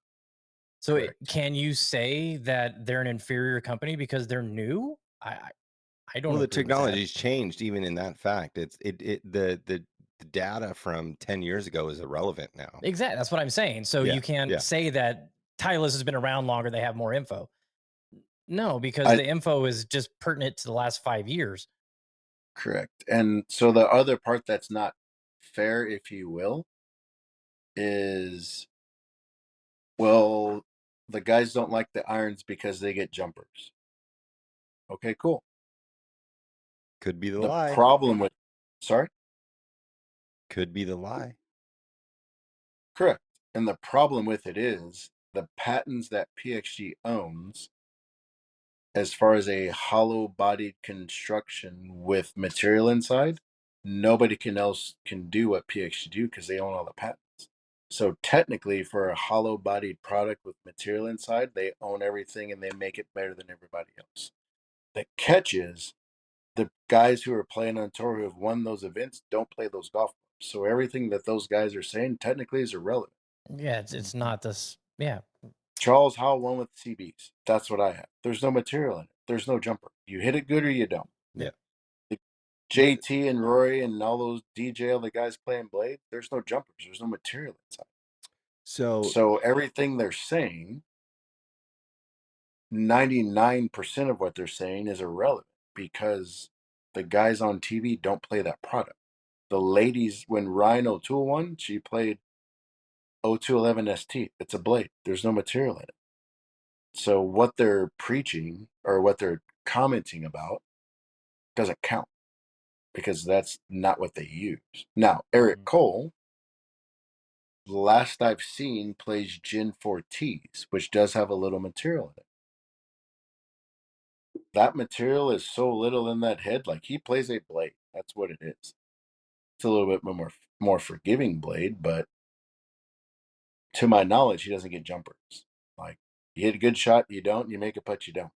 So can you say that they're an inferior company because they're new? I don't. Well, the technology's changed even in that fact. The data from 10 years ago is irrelevant now. Exactly. That's what I'm saying. So you can't say that Titleist has been around longer, they have more info. No, because the info is just pertinent to the last 5 years. Correct. And so the other part that's not fair, if you will, is, well, the guys don't like the irons because they get jumpers. Okay, cool. Could be the lie. Problem with, sorry? Could be the lie. Correct. And the problem with it is the patents that PXG owns, as far as a hollow-bodied construction with material inside, nobody else can do what PXG do because they own all the patents. So technically, for a hollow-bodied product with material inside, they own everything and they make it better than everybody else. The catch is, the guys who are playing on tour who have won those events don't play those golf clubs. So everything that those guys are saying technically is irrelevant. Yeah, it's not this. Yeah. Charles Howell won with CBs. That's what I have. There's no material in it. There's no jumper. You hit it good or you don't. Yeah. JT and Rory and all those DJ, all the guys playing Blade, there's no jumpers. There's no material inside. So everything they're saying, 99% of what they're saying is irrelevant because the guys on TV don't play that product. The ladies, when Ryan O'Toole won, she played 0211 ST. It's a Blade. There's no material in it. So what they're preaching or what they're commenting about doesn't count because that's not what they use. Now, Eric Cole, the last I've seen, plays Gen 4Ts, which does have a little material in it. That material is so little in that head, like he plays a Blade. That's what it is. It's a little bit more forgiving Blade, but to my knowledge, he doesn't get jumpers. Like, you hit a good shot, you don't. You make a putt, you don't.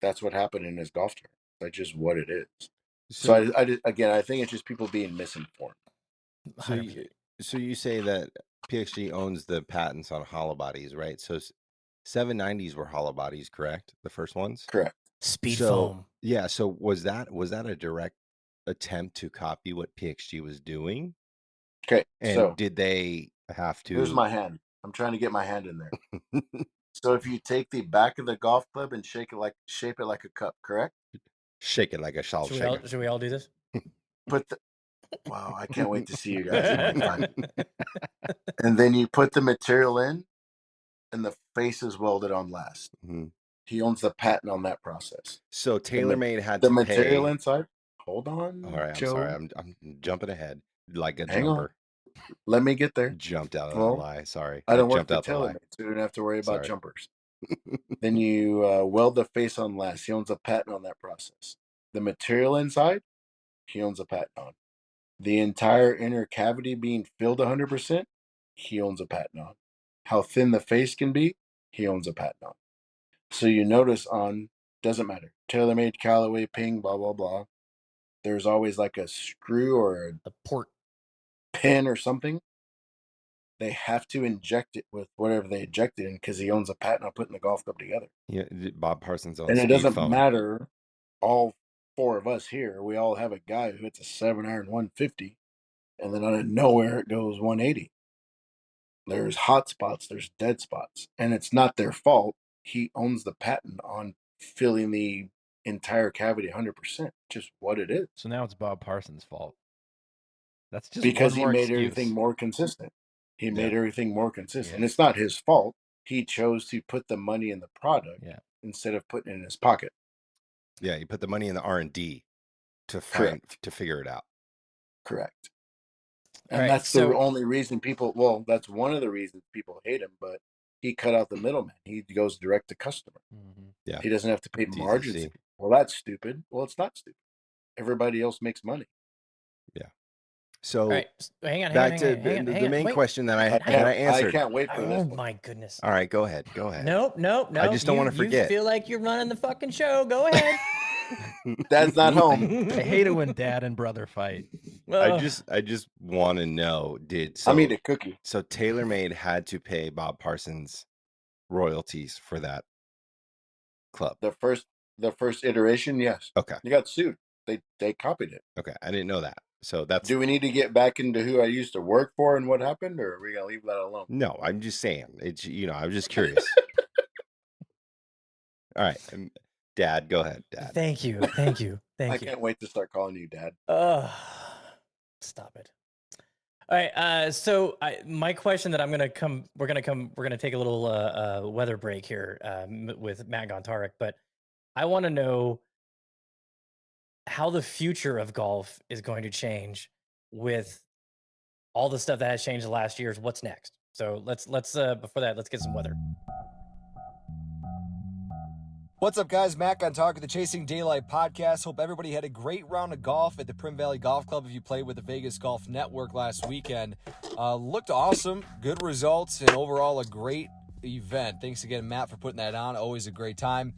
That's what happened in his golf tournament. That's just what it is. So I think it's just people being misinformed. So you say that PXG owns the patents on hollow bodies, right? So 790s were hollow bodies, correct? The first ones? Correct. Speed foam. Yeah. So was that a direct attempt to copy what PXG was doing? Okay. And so did they have to? Here's my hand. I'm trying to get my hand in there. So if you take the back of the golf club and shape it like a cup, correct? Shake it like a salt shaker. Should we all do this? Wow, I can't wait to see you guys in my time. And then you put the material in, and the face is welded on last. Mm-hmm. He owns the patent on that process. So TaylorMade had the to material pay... inside. Hold on. All right, I'm Joe. sorry. I'm jumping ahead like a Hang jumper. On. Let me get there. Jumped out of the lie. Sorry. I don't work for TaylorMade, so you don't have to worry about jumpers. Then you weld the face on last. He owns a patent on that process. The material inside, he owns a patent on. The entire inner cavity being filled 100%, he owns a patent on. How thin the face can be, he owns a patent on. So you notice doesn't matter, TaylorMade, Callaway, Ping, blah, blah, blah. There's always like a screw or a port pin or something. They have to inject it with whatever they inject it in because he owns a patent on putting the golf club together. Yeah, Bob Parsons owns. And it doesn't matter. All four of us here, we all have a guy who hits a 7-iron 150, and then out of nowhere it goes 180. There's hot spots, there's dead spots, and it's not their fault. He owns the patent on filling the entire cavity 100%. Just what it is. So now it's Bob Parsons' fault. That's just because he made excuse. everything more consistent. He made everything more consistent. Yeah. It's not his fault. he chose to put the money in the product instead of putting it in his pocket. Yeah, you put the money in the R&D to figure it out. Correct. And that's the only reason that's one of the reasons people hate him, but he cut out the middleman. He goes direct to customer. Mm-hmm. Yeah. He doesn't have to pay margins. Well, that's stupid. Well, it's not stupid. Everybody else makes money. Yeah. So right. hang on. The main question that I answered. I can't wait for this. Oh my goodness. All right, go ahead. Nope. I just don't want to forget. You feel like you're running the fucking show. Go ahead. Dad's not home. I hate it when dad and brother fight. I just want to know, I'll eat a cookie. So TaylorMade had to pay Bob Parsons royalties for that club. The first iteration, yes. Okay. You got sued. They copied it. Okay, I didn't know that. So that's. Do we need to get back into who I used to work for and what happened, or are we gonna leave that alone? No, I'm just saying. It's I was just curious. All right, Dad, go ahead, Dad. Thank you. I can't wait to start calling you Dad. Stop it. All right. So my question that we're gonna take a little weather break here with Matt Gontarek, but I want to know how the future of golf is going to change with all the stuff that has changed the last years. What's next? So let's before that, let's get some weather. What's up, guys? Matt Gontarek, the Chasing Daylight podcast. Hope everybody had a great round of golf at the Prim Valley Golf Club if you played with the Vegas Golf Network last weekend. Looked awesome, good results, and overall a great event. Thanks again, Matt, for putting that on. Always a great time.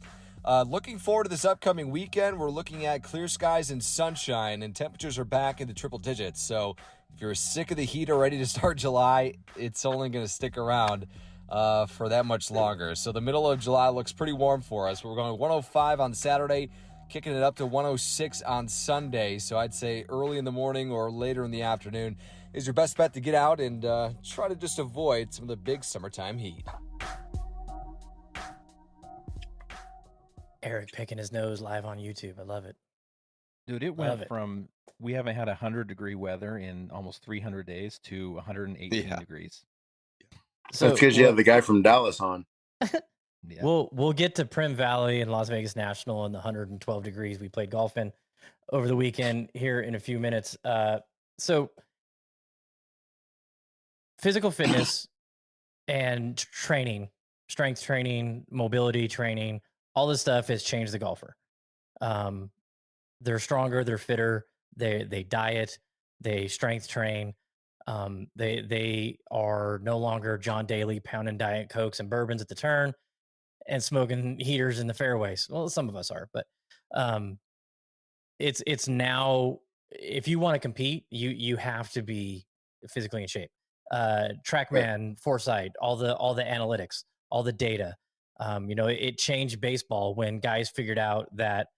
Looking forward to this upcoming weekend. We're looking at clear skies and sunshine, and temperatures are back into triple digits. So if you're sick of the heat or ready to start July, it's only going to stick around for that much longer. So the middle of July looks pretty warm for us. We're going 105 on Saturday, kicking it up to 106 on Sunday. So I'd say early in the morning or later in the afternoon is your best bet to get out and try to just avoid some of the big summertime heat. Eric picking his nose live on YouTube. I love it. Dude, it went from we haven't had 100-degree weather in almost 300 days to 118 degrees. So that's because you have the guy from Dallas on. Yeah. We'll get to Prim Valley and Las Vegas National and the 112 degrees we played golf in over the weekend here in a few minutes. So physical fitness and training, strength training, mobility training, all this stuff has changed the golfer. They're stronger, they're fitter, they diet, they strength train. They are no longer John Daly pounding Diet Cokes and bourbons at the turn and smoking heaters in the fairways. Well, some of us are, but it's now, if you want to compete, you have to be physically in shape. TrackMan, Foresight, all the analytics, all the data. It changed baseball when guys figured out that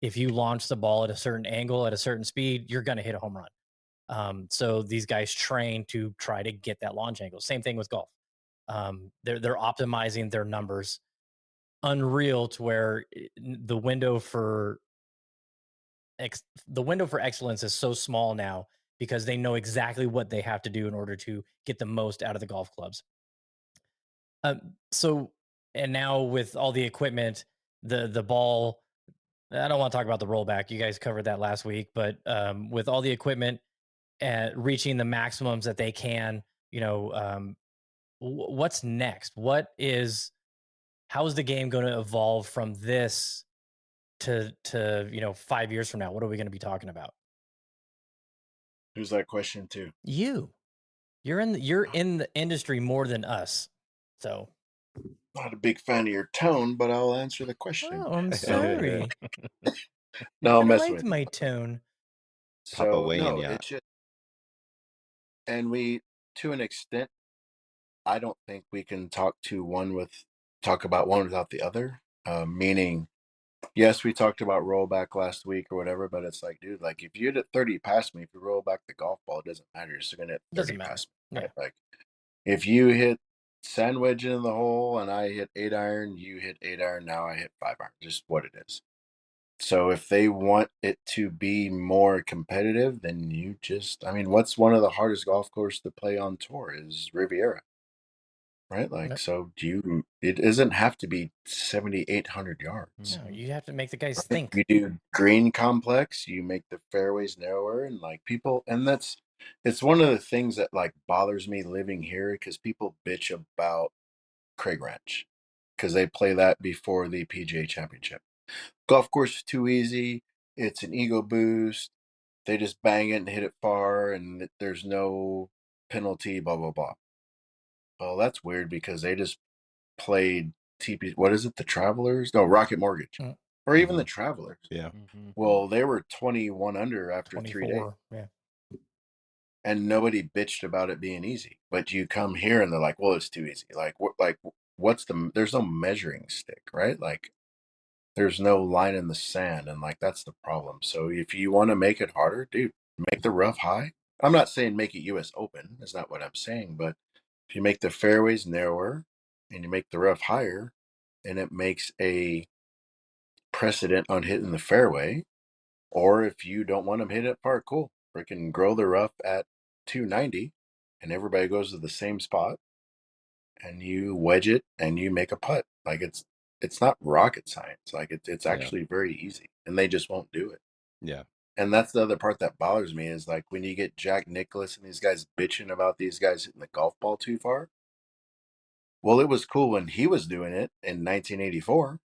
if you launch the ball at a certain angle, at a certain speed, you're going to hit a home run. So these guys train to try to get that launch angle. Same thing with golf. They're optimizing their numbers, unreal, to where the window for excellence is so small now because they know exactly what they have to do in order to get the most out of the golf clubs. And now with all the equipment, the ball, I don't want to talk about the rollback. You guys covered that last week, but with all the equipment reaching the maximums that they can, what's next? How is the game going to evolve from this to 5 years from now? What are we going to be talking about? Who's that question to? You're in the industry more than us, so. Not a big fan of your tone, but I'll answer the question. Oh, I'm sorry. No, I'll mess with with my tone. So it's just, and to an extent, I don't think we can talk about one without the other. Meaning, yes, we talked about rollback last week or whatever, but it's like, dude, like if you hit 30 past me, if you roll back the golf ball, it doesn't matter. You're still gonna hit 30 past me. Right? Like if you hit sandwich in the hole and I hit 8-iron, you hit 8-iron, now I hit 5-iron. Just what it is. So if they want it to be more competitive, then what's one of the hardest golf courses to play on tour is Riviera. right? Like, so it doesn't have to be 7,800 yards. No, you have to make the guys Right? think. You do green complex, you make the fairways narrower, and like people, and it's one of the things that like bothers me living here because people bitch about Craig Ranch because they play that before the PGA Championship. Golf course is too easy. It's an ego boost. They just bang it and hit it far, and there's no penalty. Blah blah blah. Well, that's weird because they just played TP. What is it? The Travelers? No, Rocket Mortgage, or even the Travelers. Yeah. Well, they were 21 under after 3 days. Yeah. And nobody bitched about it being easy. But you come here and they're like, "Well, it's too easy." Like what's there's no measuring stick, right? Like there's no line in the sand, and like that's the problem. So if you want to make it harder, dude, make the rough high. I'm not saying make it US Open. That's not what I'm saying, but if you make the fairways narrower and you make the rough higher, and it makes a precedent on hitting the fairway, or if you don't want them hit it par, cool. Freaking grow the rough at 290 and everybody goes to the same spot and you wedge it and you make a putt. Like it's not rocket science. Like it's actually very easy and they just won't do it. Yeah. And that's the other part that bothers me is like when you get Jack Nicklaus and these guys bitching about these guys hitting the golf ball too far. Well, it was cool when he was doing it in 1984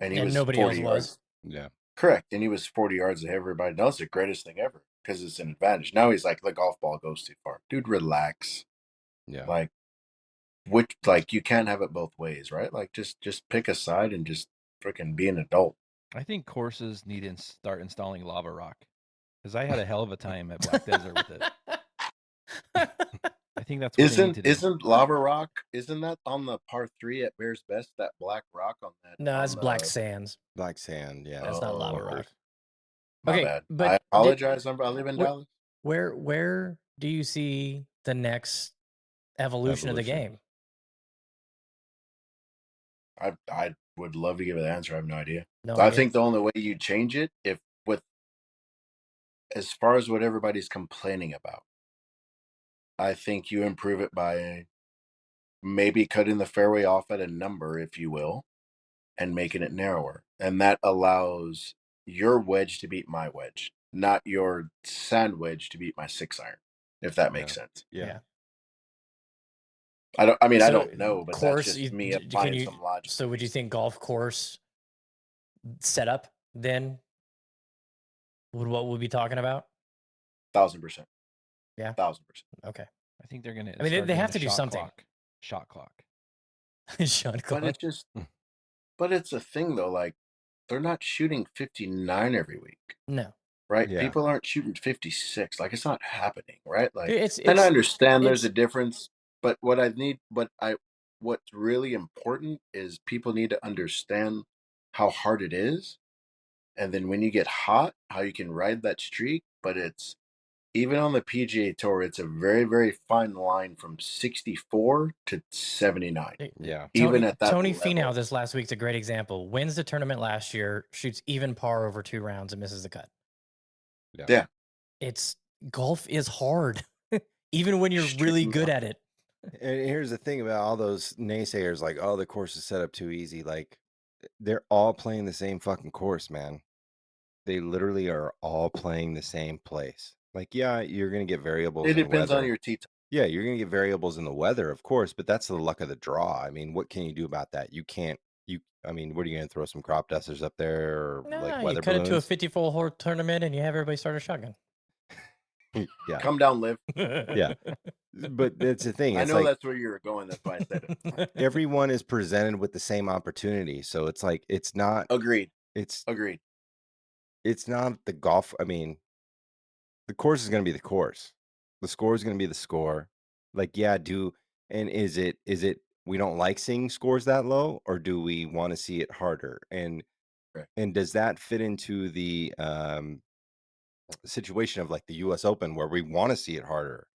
and he was nobody 40 else yards. was. Yeah. Correct. And he was 40 yards ahead of everybody. That was the greatest thing ever because it's an advantage. Now he's like, the golf ball goes too far. Dude, relax. Yeah. Like, you can't have it both ways, right? Like, just pick a side and just freaking be an adult. I think courses need to start installing lava rock because I had a hell of a time at Black Desert with it. I think that's what they need to do. Isn't lava rock, isn't that on the par 3 at Bears Best, that black rock on that? No, it's black sands. Black sand, yeah. That's not lava rock. My bad. But I apologize. I live in Dallas. Where do you see the next evolution of the game? I would love to give an answer. I have no idea. No I idea. think the only way you change it, as far as what everybody's complaining about, I think you improve it by maybe cutting the fairway off at a number, if you will, and making it narrower. And that allows your wedge to beat my wedge, not your sand wedge to beat my 6-iron, if that makes sense. Yeah. I don't know, but course, that's just me applying some logic. So would you think golf course setup then what we'll be talking about? 1,000%. Yeah. 1,000%. Okay. I think they're going to. I mean, they have to do something. Shot clock. Shot clock. But it's a thing though. Like they're not shooting 59 every week. No. Right. Yeah. People aren't shooting 56. Like it's not happening. Right. Like, and I understand there's a difference, but what's really important is people need to understand how hard it is. And then when you get hot, how you can ride that streak. But it's even on the PGA Tour, it's a very, very fine line from 64 to 79. Yeah. Even at that Tony level. Finau this last week's a great example. Wins the tournament last year, shoots even par over 2 rounds and misses the cut. Yeah. Golf is hard, even when you're really good at it. And here's the thing about all those naysayers, like, oh, the course is set up too easy. Like, they're all playing the same fucking course, man. They literally are all playing the same place. Like, yeah, you're going to get variables. It depends on your tee time. Yeah, you're going to get variables in the weather, of course, but that's the luck of the draw. I mean, what can you do about that? You can't. I mean, what are you going to throw some crop dusters up there or like weather you cut balloons? it to a 54 hole tournament and you have everybody start a shotgun. Yeah. Come down, live. Yeah. But that's the thing. I know that's where you were going. That's why I said it. Everyone is presented with the same opportunity. So it's like, it's not. Agreed. Agreed. It's not the golf. I mean, the course is going to be the course. The score is going to be the score. Like, yeah, and is it we don't like seeing scores that low, or do we want to see it harder? And does that fit into the situation of like the US Open where we want to see it harder,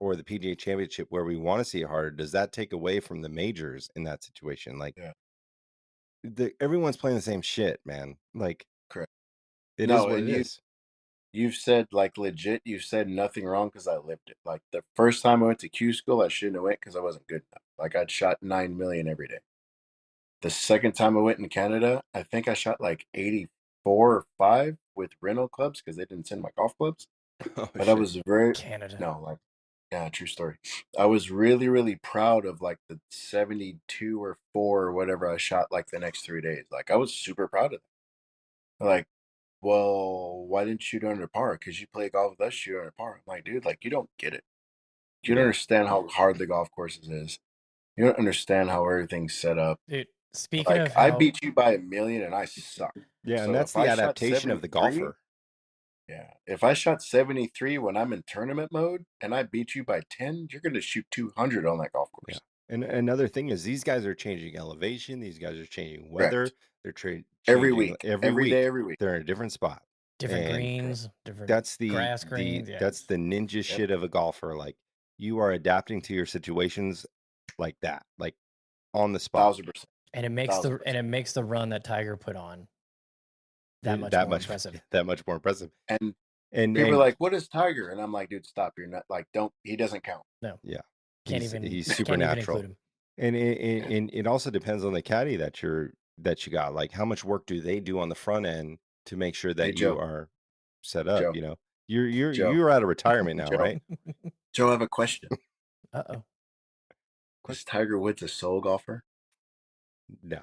or the PGA Championship where we want to see it harder? Does that take away from the majors in that situation? Like, everyone's playing the same shit, man. Like, correct. It is what it is. You've said, like, legit, you've said nothing wrong because I lived it. Like, the first time I went to Q school, I shouldn't have went because I wasn't good enough. Like I'd shot 9 million every day. The second time I went in Canada, I think I shot like 84 or 5 with rental clubs because they didn't send my golf clubs. But I was Canada. True story. I was really, really proud of like the 72 or 4 or whatever I shot like the next 3 days. Like I was super proud of that. Like, well, why didn't you shoot under par? Because you play golf with us, shoot under par. I'm like, dude, like you don't get it. You don't understand how hard the golf courses is. You don't understand how everything's set up. Dude, speaking Like of how... I beat you by 1 million and I suck. Yeah, So and that's the adaptation of the golfer. Yeah. If I shot 73 when I'm in tournament mode and I beat you by 10, you're going to shoot 200 on that golf course. Yeah. And another thing is these guys are changing elevation. These guys are changing weather. Correct. They're changing every week. Every day, every week. They're in a different spot. Different greens, different grass greens. That's the ninja shit of a golfer. Like you are adapting to your situations like that, like on the spot. 1,000%. And it makes the run that Tiger put on that much more impressive. That much more impressive. And people are like, "What is Tiger?" And I'm like, "Dude, stop! You're not like he doesn't count." No. Yeah. He's supernatural. And it also depends on the caddy that you got. Like how much work do they do on the front end to make sure that you are set up? Joe. You know, you're out of retirement now, right? Joe, I have a question. Uh-oh. Is Tiger Woods a soul golfer? No.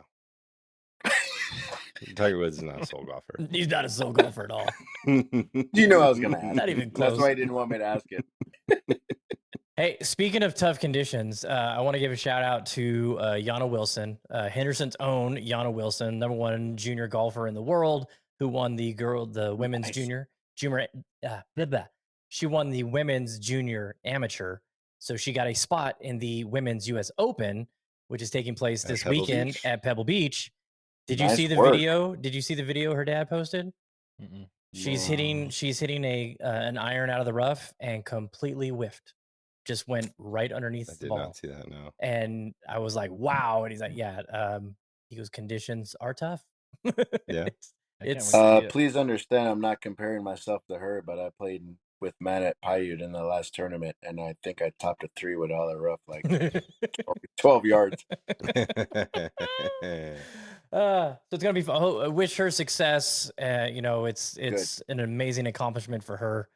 Tiger Woods is not a soul golfer. He's not a soul golfer at all. You know I was going to ask. Not even close. That's why he didn't want me to ask it. Hey, speaking of tough conditions, I want to give a shout out to Yana Wilson, Henderson's own Yana Wilson, #1 junior golfer in the world, who won the women's junior. She won the women's junior amateur, so she got a spot in the women's U.S. Open, which is taking place this weekend at Pebble Beach. Did you see the video? Did you see the video her dad posted? Mm-mm. She's hitting an iron out of the rough and completely whiffed. Just went right underneath the ball. I did not see that, no. And I was like, wow. And he's like, yeah. He goes, conditions are tough. Yeah. Please understand, I'm not comparing myself to her, but I played with Matt at Paiute in the last tournament, and I think I topped a 3 with all the rough, like 12 yards. So it's gonna be fun. I wish her success. It's an amazing accomplishment for her.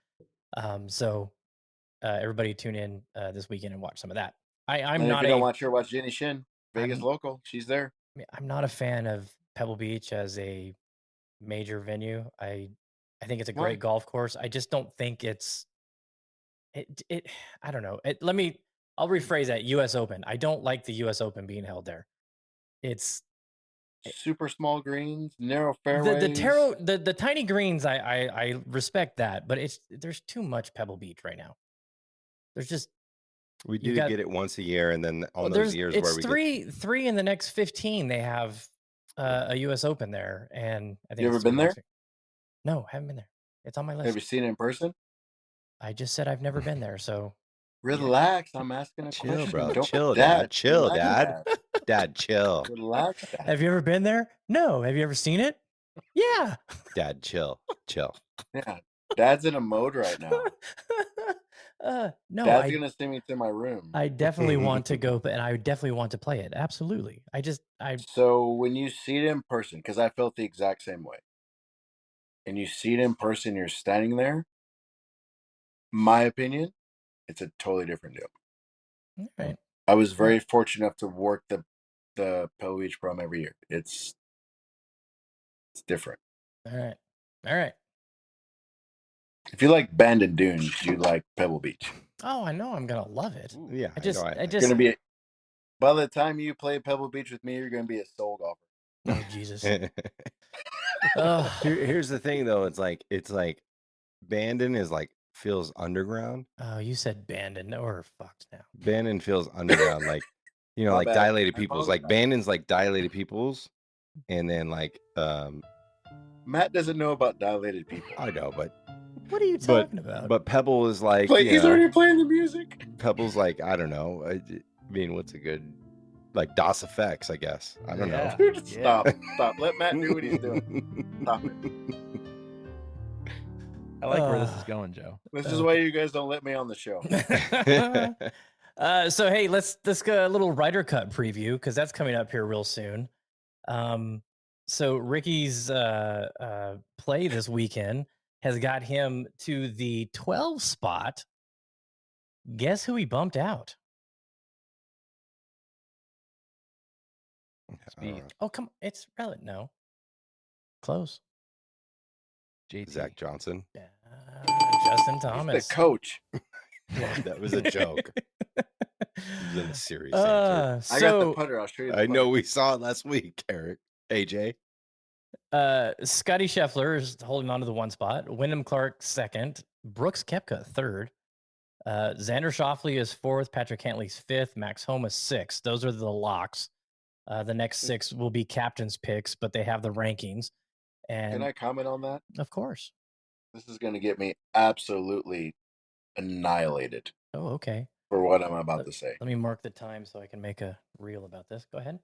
So everybody tune in this weekend and watch some of that. I'm not. If you don't watch her, watch Jenny Shin, Vegas local. She's there. I'm not a fan of Pebble Beach as a major venue. I think it's a great golf course. I just don't think it's it. I don't know. I'll rephrase that. U.S. Open. I don't like the U.S. Open being held there. It's super small greens, narrow fairways. The tiny greens. I respect that, but there's too much Pebble Beach right now. There's just we do get it once a year, and then on those years where we three in the next 15 they have a U.S. Open there, and I think you ever been there? No, haven't been there. It's on my list. Have you seen it in person? I just said I've never been there, so relax. I'm asking a question. Bro. Chill, Dad. Chill, Dad. Dad, chill. Relax, Dad. Have you ever been there? No. Have you ever seen it? Yeah. Dad, chill. Yeah. Dad's in a mode right now. No. Dad's gonna send me to my room. I definitely want to go, and I definitely want to play it. Absolutely. So when you see it in person, because I felt the exact same way, and you see it in person, you're standing there. My opinion, it's a totally different deal. All right. I was very fortunate enough to work the Pebble Beach Prom every year. It's different. All right. If you like Bandon Dunes, you like Pebble Beach. Oh, I know I'm gonna love it. Yeah, it's gonna be. By the time you play Pebble Beach with me, you're gonna be a soul golfer. Oh Jesus. Here's the thing, though. It's like Bandon is like feels underground. Oh, you said Bandon. No, we're fucked now. Bandon feels underground, like like bad. Dilated pupils. Like Bandon's like dilated pupils, and then like Matt doesn't know about dilated people. I know, but what are you talking about? But Pebble is like he's already playing the music. Pebble's like, I don't know. I mean, what's a good like DOS effects? I guess I don't know. Dude, stop. Let Matt do what he's doing. Stop it. I like where this is going, Joe. This is why you guys don't let me on the show. So hey, let's go a little Ryder Cup preview because that's coming up here real soon. So Ricky's play this weekend has got him to the 12 spot. Guess who he bumped out? Speed. Oh, come on. It's relevant. No. Close. JT. Zach Johnson. Justin Thomas. He's the coach. That was a joke. It was a serious answer. I got the putter. I'll show you the I know putter. we saw it last week, Eric. AJ. Scotty Scheffler is holding on to the 1 spot. Wyndham Clark 2nd. Brooks Koepka 3rd. Xander Schauffele is 4th. Patrick Cantley's 5th. Max Homa 6th. Those are the locks. The next 6 will be captain's picks, but they have the rankings. And can I comment on that? Of course. This is going to get me absolutely annihilated. Oh, okay. For what I'm about to say. Let me mark the time so I can make a reel about this. Go ahead.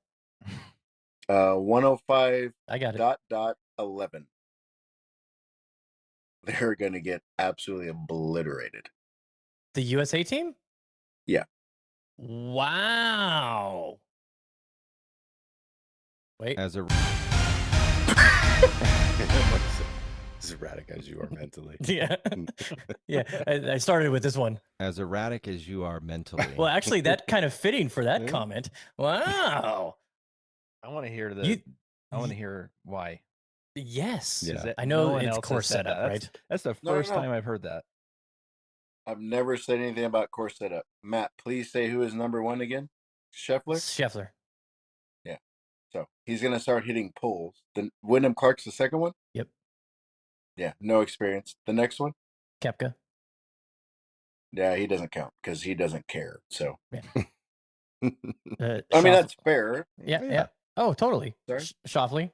105. I got it. .11. They're going to get absolutely obliterated. The USA team? Yeah. Wow. Wait. As erratic as you are mentally. Yeah. Yeah. I started with this one. As erratic as you are mentally. Well, actually, that kind of fitting for that comment. Wow. I want to hear I want to hear why. Yes. Yeah. I know no it's course setup, right? That's the first time I've heard that. I've never said anything about course setup. Matt, please say who is number 1 again? Scheffler? Yeah. So he's going to start hitting pulls. Then Wyndham Clark's the second one? Yep. Yeah, no experience. The next one? Koepka. Yeah, he doesn't count because he doesn't care. So, yeah. I mean, that's fair. Yeah. Oh, totally. Sorry? Schauffele.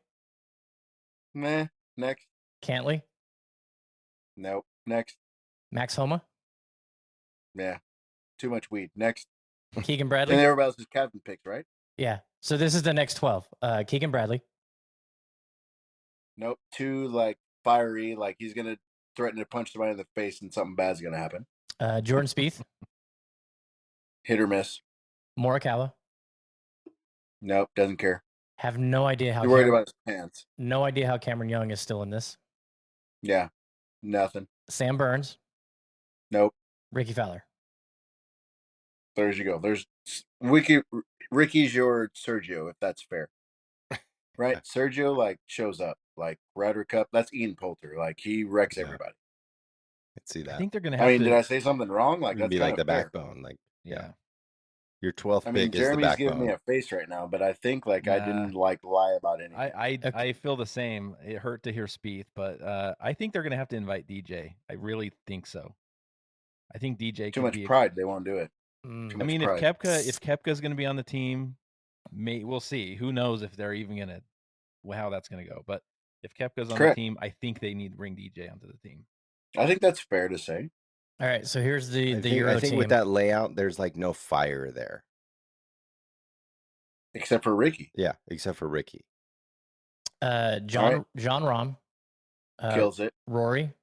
Meh. Next. Cantley. Nope. Next. Max Homa. Yeah. Too much weed. Next. Keegan Bradley. And everybody else is captain picks, right? Yeah. So this is the next 12. Keegan Bradley. Nope. Too fiery. He's gonna threaten to punch somebody in the face and something bad's gonna happen. Jordan Spieth. Hit or miss. Morikawa. Nope. Doesn't care. Have no idea how. You're worried about his pants. No idea how Cameron Young is still in this. Yeah. Nothing. Sam Burns. Nope. Ricky Fowler. There you go. There's Ricky's your Sergio, if that's fair. Right? Sergio shows up. Ryder Cup. That's Ian Poulter. He wrecks everybody. I'd see that. I think they're gonna have did I say something wrong? That's be the fair. Backbone. Yeah. Your 12th pick is the Jeremy's backbone. giving me a face right now, but I think I didn't lie about anything. I feel the same. It hurt to hear Spieth, but I think they're gonna have to invite DJ. I really think so. I think DJ too much pride. They won't do it. I mean, if Koepka's gonna be on the team, we'll see. Who knows if they're even gonna how that's gonna go. But if Koepka's on the team, I think they need to bring DJ onto the team. I think that's fair to say. All right, so here's the Euro I think team. with that layout, there's no fire there. Except for Ricky. Yeah, except for Ricky. John Rahm. Kills it. Rory.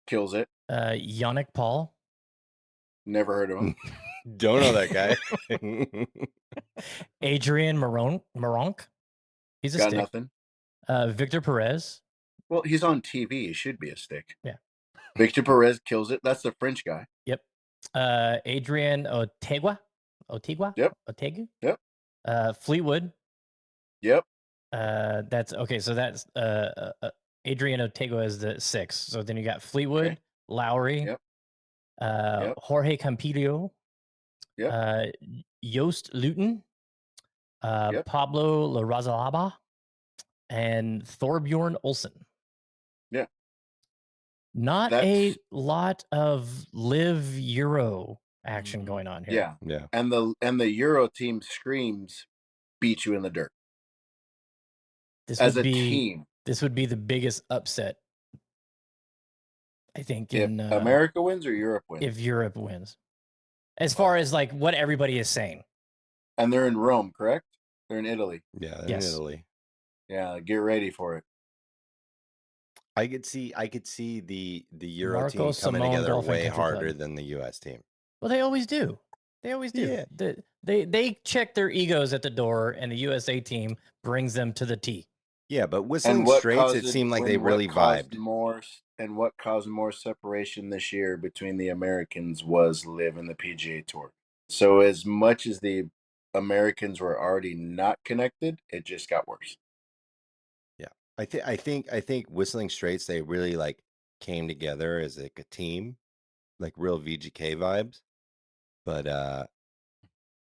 Kills it. Yannick Paul. Never heard of him. Don't know that guy. Adrian Maronk. He's a Got stick. nothing. Victor Perez. Well, he's on TV. He should be a stick. Yeah. Victor Perez kills it. That's the French guy. Yep. Adrian Otegua. Yep. Otegu. Yep. Fleetwood. Yep. That's okay. So that's Adrian Otegua is the 6. So then you got Fleetwood, Lowry, Jorge Campillo, Joost Luiten, Pablo Larrazalaba, and Thorbjorn Olsen. Yeah. Not a lot of live Euro action going on here. Yeah. And the Euro team screams beat you in the dirt. Team. This would be the biggest upset, I think, if America wins or Europe wins. If Europe wins. As far as what everybody is saying. And they're in Rome, correct? They're in Italy. Yeah, they're in Italy. Yeah, get ready for it. I could see the Euro Marco team coming Simone together Dolphin way Country harder Club. than the US team. Well, they always do. They always do. Yeah. They check their egos at the door, and the USA team brings them to the tee. Yeah, but Whistling Straits, it seemed like they really vibed. What caused more separation this year between the Americans was LIV and the PGA Tour. So as much as the Americans were already not connected, it just got worse. Yeah, I think Whistling Straits, they really like came together as like a team, like real VGK vibes. But I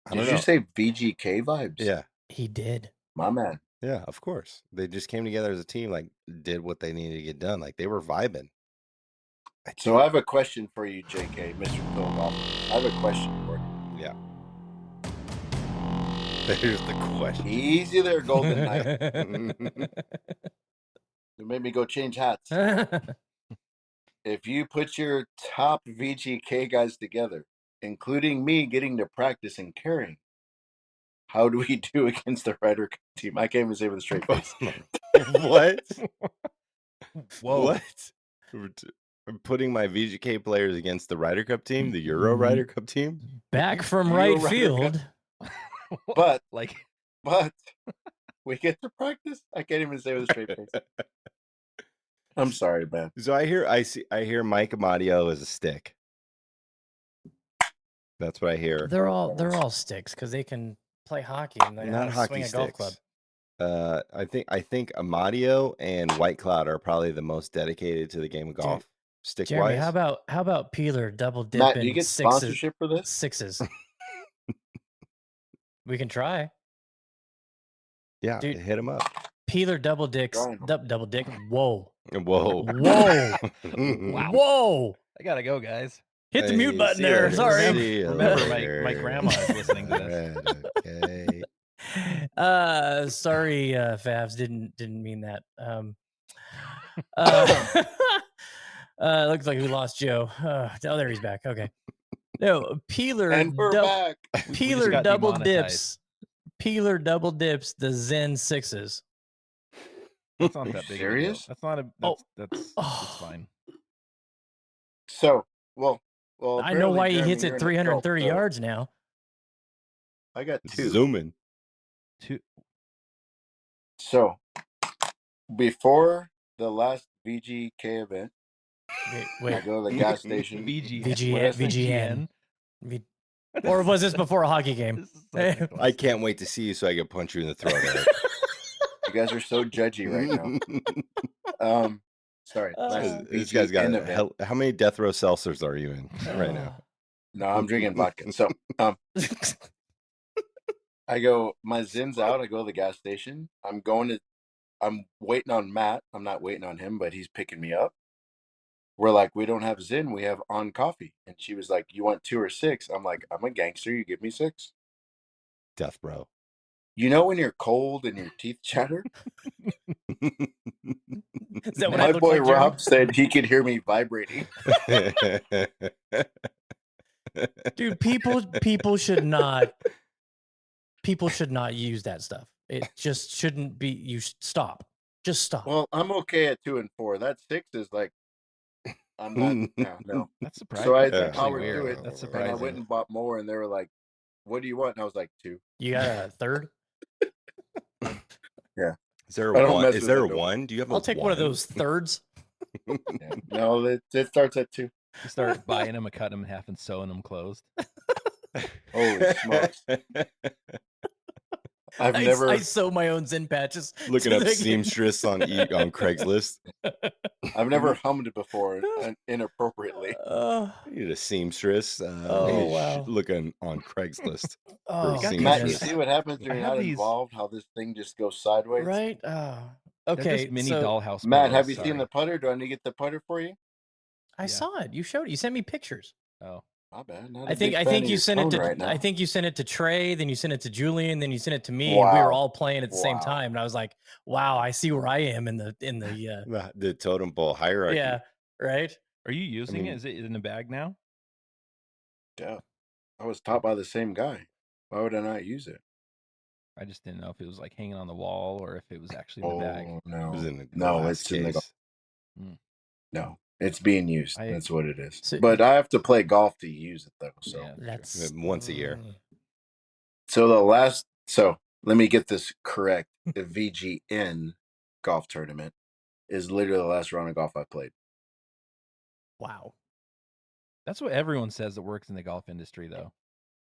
don't know. Did you say VGK vibes? Yeah, he did. My man. Yeah, of course. They just came together as a team, like did what they needed to get done. Like they were vibing. So I have a question for you, JK, Mr. Phil Golf. I have a question for you. Yeah. There's the question. Easy there, Golden Knight. You made me go change hats. If you put your top VGK guys together, including me getting to practice and carrying, how do we do against the Ryder Cup team? I can't even say with a straight face. What? Whoa. What? I'm putting my VGK players against the Ryder Cup team, the Euro Ryder Cup team? Back from right field. But we get to practice? I can't even say with a straight face. I'm sorry, man. So I hear Mike Amadio is a stick. That's what I hear. They're all sticks because they can play hockey and they not hockey swing a sticks. golf club. I think Amadio and White Cloud are probably the most dedicated to the game of golf. Stick Jeremy, wise. how about Peeler double dip Matt, in do you get sixes, sponsorship for this? Sixes. We can try. Yeah, Dude, hit him up. Peeler double dick. Whoa. Whoa. Wow. Whoa. I gotta go, guys. Hit the mute button there. Sorry. Remember my grandma is listening to this. Okay. Sorry, Favs. Didn't mean that. Looks like we lost Joe. Oh, there he's back. Okay. No, Peeler and we're back. Peeler double dips. Peeler double dips the Zen sixes. That's not that big. Serious? That's not a. That's fine. So, well. I know why he hits it it 330 yards now. I got two. Zooming. Two. So, before the last VGK event, wait. I go to the gas station. VGN. Or was this before a hockey game? I can't wait to see you so I can punch you in the throat. You guys are so judgy right now. Sorry. This guy's got how many death row seltzers are you in right now? No, I'm drinking vodka. So, I go, my Zin's out. I go to the gas station. I'm waiting on Matt. I'm not waiting on him, but he's picking me up. We're like, we don't have Zin. We have On Coffee. And she was like, you want 2 or 6? I'm like, I'm a gangster. You give me 6. Death bro. You know when you're cold and your teeth chatter? Is that what my boy like, Rob said he could hear me vibrating. Dude, people should not use that stuff. It just shouldn't be. You stop. Just stop. Well, I'm okay at 2 and 4. That 6 is like, I'm not. No. That's surprising. So I powered through it. That's surprising. And I went and bought more, and they were like, "What do you want?" And I was like, 2. You got a third? Yeah. Is there a 1? Is there a 1? Do you have? I'll take one of those thirds. Yeah. No, it starts at 2. You start buying them and cutting them in half and sewing them closed. Holy smokes! I sew my own Zen patches. Looking up seamstress on Craigslist. I've never hummed before inappropriately. You need a seamstress. Wow! Looking on Craigslist. Matt, you see what happens when you're not involved? How this thing just goes sideways? Right. Okay. Mini dollhouse. Matt, have you seen the putter? Do I need to get the putter for you? I saw it. You showed it. You sent me pictures. Oh. My bad. I think you sent it to. Right, I think you sent it to Trey. Then you sent it to Julian. Then you sent it to me, and we were all playing at the same time. And I was like, "Wow, I see where I am in the totem pole hierarchy." Yeah, right. Are you using it? Is it in the bag now? Yeah, I was taught by the same guy. Why would I not use it? I just didn't know if it was like hanging on the wall or if it was actually in the bag. No, it was in the no, it's case. No, It's being used. I- That's what it is. So- But I have to play golf to use it though. So Yeah, That's once a year. So let me get this correct. The VGN golf tournament is literally the last round of golf I played. Wow. That's what everyone says that works in the golf industry, though.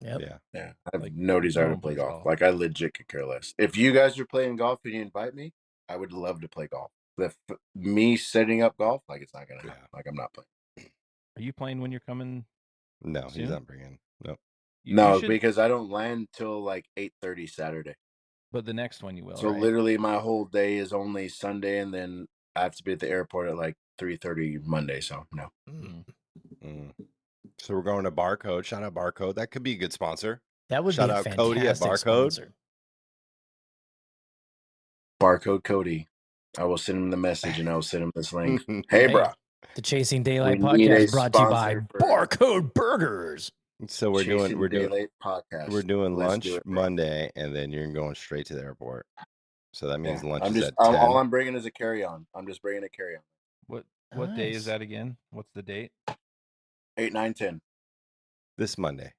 Yep. Yeah. I have Like, no desire no to one play plays golf. golf. Like I legit could care less. If you guys are playing golf and you invite me, I would love to play golf. Me setting up golf, like it's not gonna happen. Like I'm not playing. Are you playing when you're coming? No, soon? he's not bringing. Nope. No, because I don't land till like 8:30 Saturday. But the next one you will. So right? literally, my whole day is only Sunday, and then I have to be at the airport at like 3:30 Monday. So no. So we're going to Barcode. Shout out Barcode. That could be a good sponsor. That would Shout be a out fantastic Cody at Barcode. sponsor. Barcode Cody. I will send him the message, and I will send him this link. Hey, Hey, bro. The Chasing Daylight We need a podcast brought to you by sponsor for Barcode Burgers. So we're doing podcast. we're doing Let's lunch do it, Monday, and then you're going straight to the airport. So that means lunch is at 10. All I'm bringing is a carry-on. I'm just bringing a carry-on. What day is that again? What's the date? 8, 9, 10. This Monday.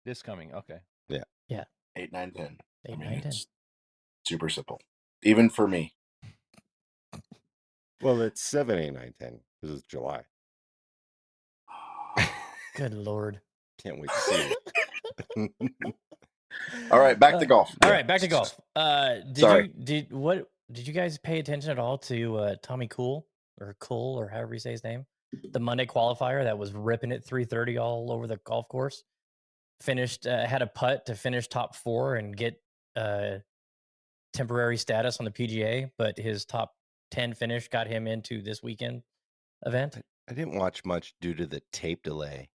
This coming. Okay. Yeah. 8, 9, 10. 8, 9, 10. It's super simple, even for me. Well, it's 7, 8, 9, 10 because it's July. Good Lord. Can't wait to see it. All right, back to golf. All right, back to golf. Sorry. Did you guys pay attention at all to Tommy Cole or however you say his name? The Monday qualifier that was ripping it 330 all over the golf course. Finished had a putt to finish top 4 and get temporary status on the PGA, but his top 10 finish got him into this weekend event. I didn't watch much due to the tape delay,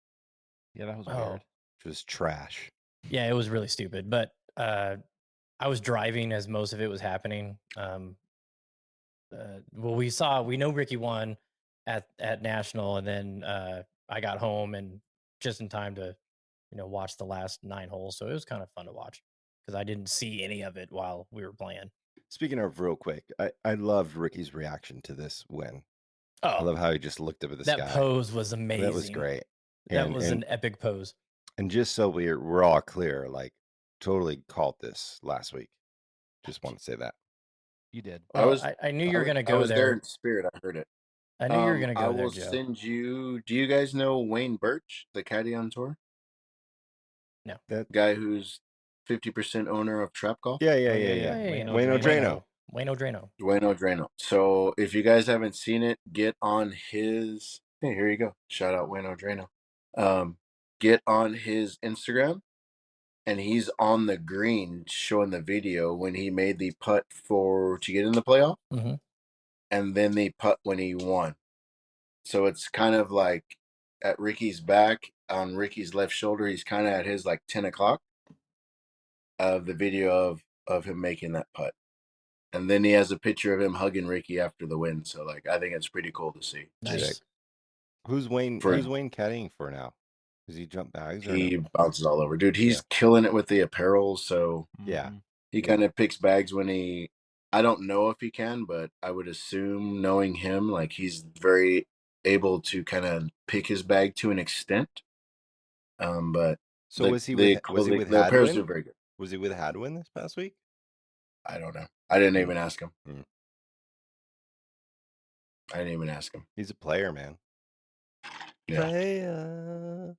Yeah, that was weird. which was trash. Yeah, it was really stupid, but I was driving as most of it was happening. Well, we know Ricky won at National, and then I got home and just in time to, watch the last 9 holes. So it was kind of fun to watch because I didn't see any of it while we were playing. Speaking of real quick, I loved Ricky's reaction to this win. Oh, I love how he just looked up at the sky. that pose was amazing. That was great. That was an epic pose. And just so we're all clear, like totally called this last week. Just want to say that. You did. Well, I knew you were going to go I was there. in spirit. I heard it. I knew you were going to go there, I will Joe. send you. Do you guys know Wayne Birch, the caddy on tour? No. That guy who's 50% owner of Trap Golf? Yeah. Wayne Drano. Wayne Drano. So if you guys haven't seen it, get on his. Hey, here you go. Shout out Wayne Drano. Get on his Instagram, and he's on the green showing the video when he made the putt to get in the playoff, and then the putt when he won. So it's kind of like at Ricky's back on Ricky's left shoulder. He's kind of at his like 10 o'clock of the video of him making that putt. And then he has a picture of him hugging Ricky after the win. So like, I think it's pretty cool to see. Nice. Who's Wayne caddying for now? Does he jump bags? He bounces all over, dude. He's killing it with the apparel. So yeah, he kind of picks bags when I don't know if he can, but I would assume, knowing him, like he's very able to kind of pick his bag to an extent. But so was he with apparels are very good. Was he with Hadwin this past week? I don't know. I didn't even ask him. He's a player, man. Yeah. Player.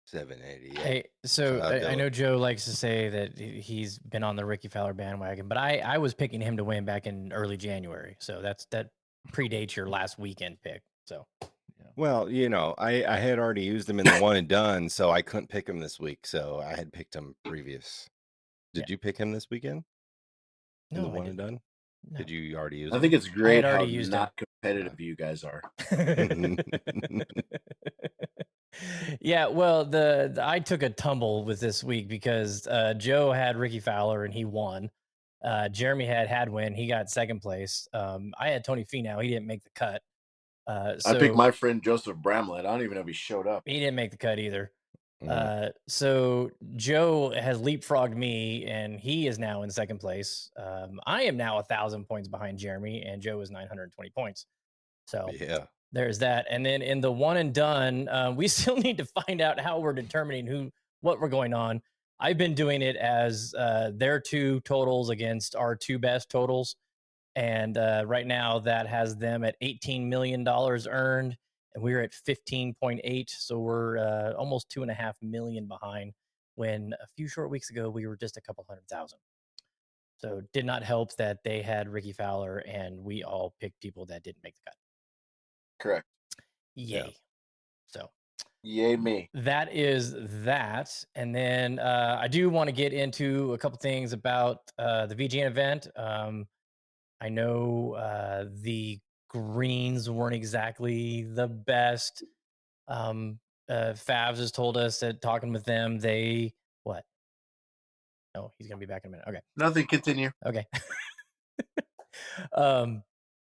788. Hey, so I know Joe likes to say that he's been on the Ricky Fowler bandwagon, but I was picking him to win back in early January. So that predates your last weekend pick. So, well, I had already used him in the one and done, so I couldn't pick him this week. So I had picked him previous. Did you pick him this weekend? No, in the one and done? No. Did you already use him? I think it's great how not competitive you guys are. Yeah, well, I took a tumble with this week because Joe had Ricky Fowler and he won. Jeremy had Hadwin, he got second place. I had Tony Finau, he didn't make the cut. I picked my friend Joseph Bramlett. I don't even know if he showed up. He didn't make the cut either. So Joe has leapfrogged me, and he is now in second place. I am now 1,000 points behind Jeremy, and Joe is 920 points. So yeah, there's that. And then in the one and done, we still need to find out how we're determining what we're going on. I've been doing it as their 2 totals against our 2 best totals. And right now that has them at $18 million earned, and we're at 15.8. So we're almost 2.5 million behind, when a few short weeks ago we were just a couple 100,000. So it did not help that they had Ricky Fowler and we all picked people that didn't make the cut. Correct. Yay. Yeah. So yay me. That is that. And then I do want to get into a couple things about the VGN event. I know the greens weren't exactly the best. Favs has told us that talking with them, what? No, he's gonna be back in a minute. Okay. Nothing. Continue. Okay.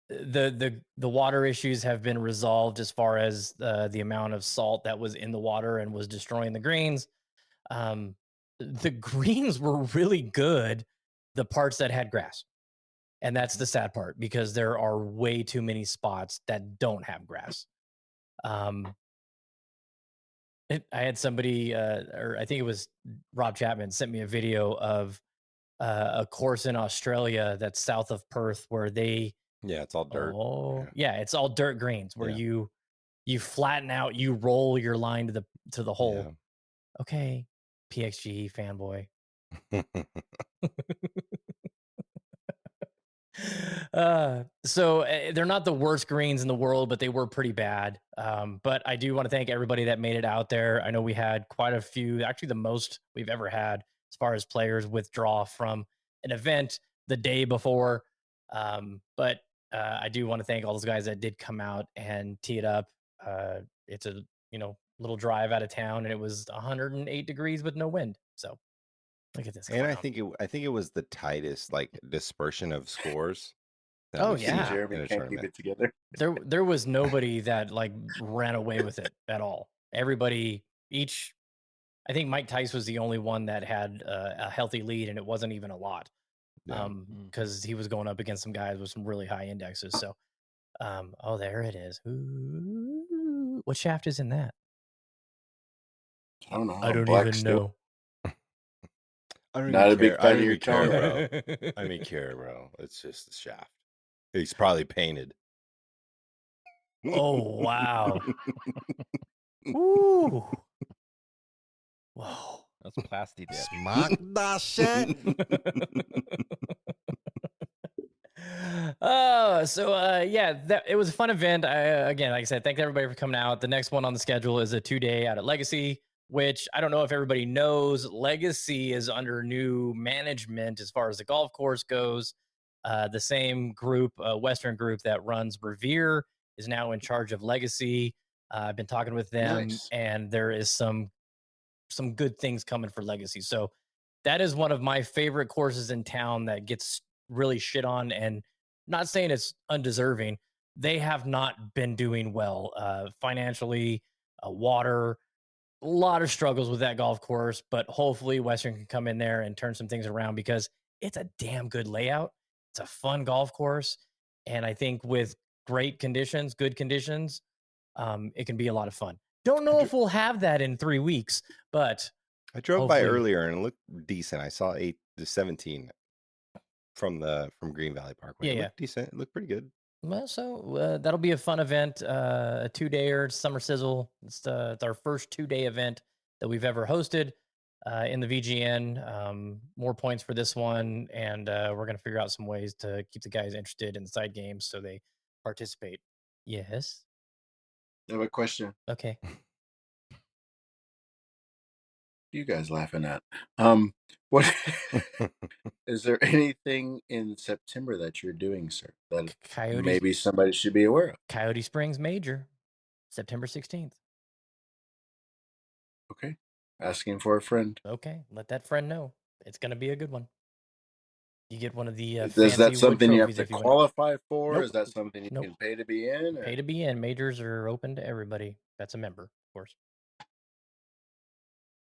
The water issues have been resolved as far as the amount of salt that was in the water and was destroying the greens. The greens were really good, the parts that had grass. And that's the sad part, because there are way too many spots that don't have grass. I had somebody, or I think it was Rob Chapman, sent me a video of a course in Australia that's south of Perth, where it's all dirt. It's all dirt greens, where you flatten out, you roll your line to the hole. Yeah. Okay, PXG fanboy. So they're not the worst greens in the world, but they were pretty bad. But I do want to thank everybody that made it out there. I know we had quite a few, actually the most we've ever had as far as players withdraw from an event the day before. But I do want to thank all those guys that did come out and tee it up. It's a little drive out of town, and it was 108 degrees with no wind. So look at this. And I think it was the tightest dispersion of scores. Jeremy can't keep it together. There was nobody that ran away with it at all. Everybody, I think Mike Tice was the only one that had a healthy lead, and it wasn't even a lot. Because he was going up against some guys with some really high indexes. So, there it is. Ooh, what shaft is in that? I don't know. I don't even know. Not a big fan of your tone, bro. I don't even care, bro. It's just the shaft. He's probably painted. Oh, wow. Ooh. Whoa. That's plastic. Smack that shit. It was a fun event. Again, like I said, thank everybody for coming out. The next one on the schedule is a 2-day out at Legacy, which I don't know if everybody knows. Legacy is under new management as far as the golf course goes. The same group, Western group that runs Revere, is now in charge of Legacy. I've been talking with them, and there is some good things coming for Legacy. So that is one of my favorite courses in town that gets really shit on, and not saying it's undeserving. They have not been doing well financially, water, a lot of struggles with that golf course, but hopefully Western can come in there and turn some things around, because it's a damn good layout. It's a fun golf course. And I think with good conditions, it can be a lot of fun. Don't know if we'll have that in 3 weeks, but I drove by earlier and it looked decent. I saw the 17 from Green Valley Parkway. It looked decent. It looked pretty good. Well, so that'll be a fun event, a 2-dayer, Summer Sizzle. It's our first 2-day event that we've ever hosted in the VGN. More points for this one, and we're going to figure out some ways to keep the guys interested in the side games so they participate. Yes? I have a question. Okay. You guys laughing at? What is there anything in September that you're doing, sir, that maybe somebody should be aware of? Coyote Springs Major, September 16th. Okay. Asking for a friend. Okay. Let that friend know. It's going to be a good one. You get one of the is that something you have to qualify for? Nope. Is that something you can pay to be in? Or? Pay to be in. Majors are open to everybody that's a member, of course.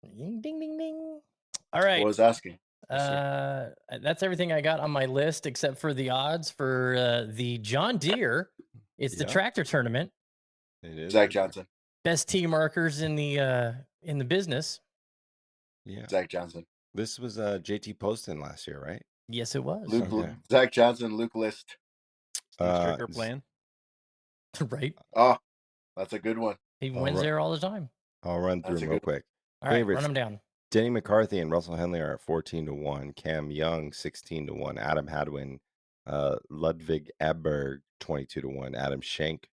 Ding, ding, ding, ding. All right. I was asking. That's everything I got on my list, except for the odds for the John Deere. It's the tractor tournament. It is Zach Johnson. Best tee markers in the business. Yeah. Zach Johnson. This was JT Poston last year, right? Yes, it was. Zach Johnson, Luke List. Steve Stricker playing. Right. Oh, that's a good one. He wins there all the time. I'll run through them real quick. All right, run them down. Denny McCarthy and Russell Henley are at 14-1. Cam Young 16-1. Adam Hadwin, Ludwig Eberg 22-1. Adam Schenk,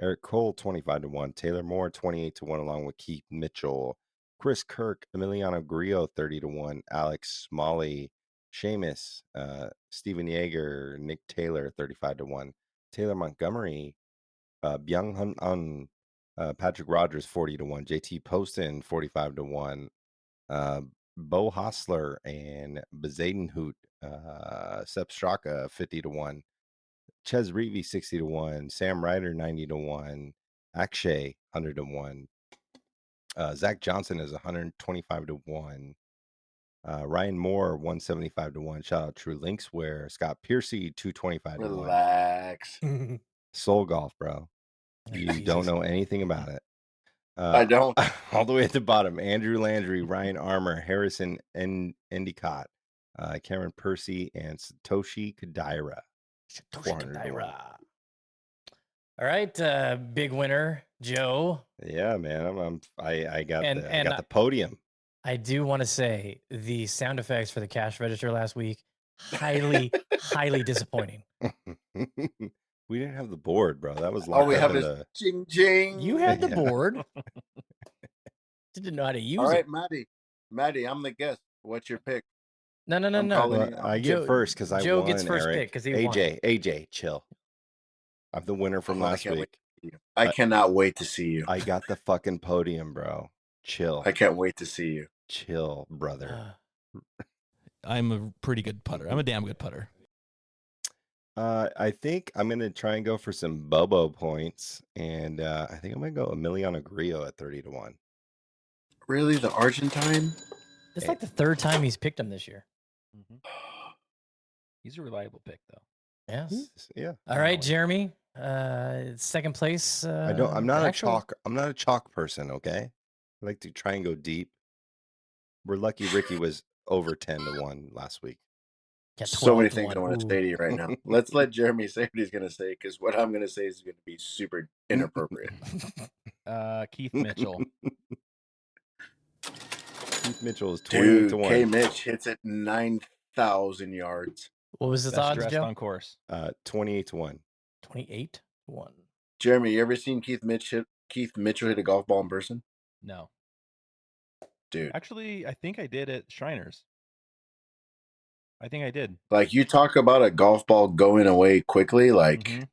Eric Cole 25-1. Taylor Moore 28-1, along with Keith Mitchell. Chris Kirk, Emiliano Grillo 30-1. Alex Smalley, Seamus, Steven Yeager, Nick Taylor 35-1. Taylor Montgomery, Byung Hun Un, Patrick Rogers 40-1. JT Poston 45-1. Bo Hostler and Bezadenhout, Sepp Straka 50-1. Ches Reavy 60-1. Sam Ryder 90-1. Akshay 100-1. Zach Johnson is 125-1. Ryan Moore 175-1. Shout out True Linkswear. Scott Piercy 225-1. Relax. Soul Golf, bro. You don't know anything about it. I don't. All the way at the bottom: Andrew Landry, Ryan Armour, Harrison Endicott, Cameron Percy, and Satoshi Kodaira. All right, big winner, Joe. Yeah, man. I got the podium. I do want to say the sound effects for the cash register last week, highly, highly disappointing. We didn't have the board, bro. That was all we have is ching ching. You had the board. Didn't know how to use it. All right, Maddie, I'm the guest. What's your pick? No. Well, I get first because I Joe won. Gets first Eric. pick because he AJ, chill. I'm the winner from last week. I cannot wait to see you. I got the fucking podium, bro. Chill. I can't wait to see you. Chill, brother. I'm a pretty good putter. I'm a damn good putter. I think I'm going to try and go for some Bobo points, and I think I'm going to go Emiliano Grillo at 30-1. Really? The Argentine? It's like the third time he's picked him this year. Mm-hmm. He's a reliable pick, though. Yes. Yeah. All right, Jeremy. Second place. I'm not a chalk person, okay? I like to try and go deep. We're lucky Ricky was over 10-1 last week. So many things I want to say to you right now. Let's let Jeremy say what he's going to say, because what I'm going to say is going to be super inappropriate. Keith Mitchell. Keith Mitchell is 28-1. K. Mitch hits it 9,000 yards. What was his odds, Joe? On course. 28-1. 28-1. Jeremy, you ever seen Keith Mitchell hit a golf ball in person? No. Dude. Actually, I think I did at Shriners. I think I did. Like, you talk about a golf ball going away quickly, like... Mm-hmm.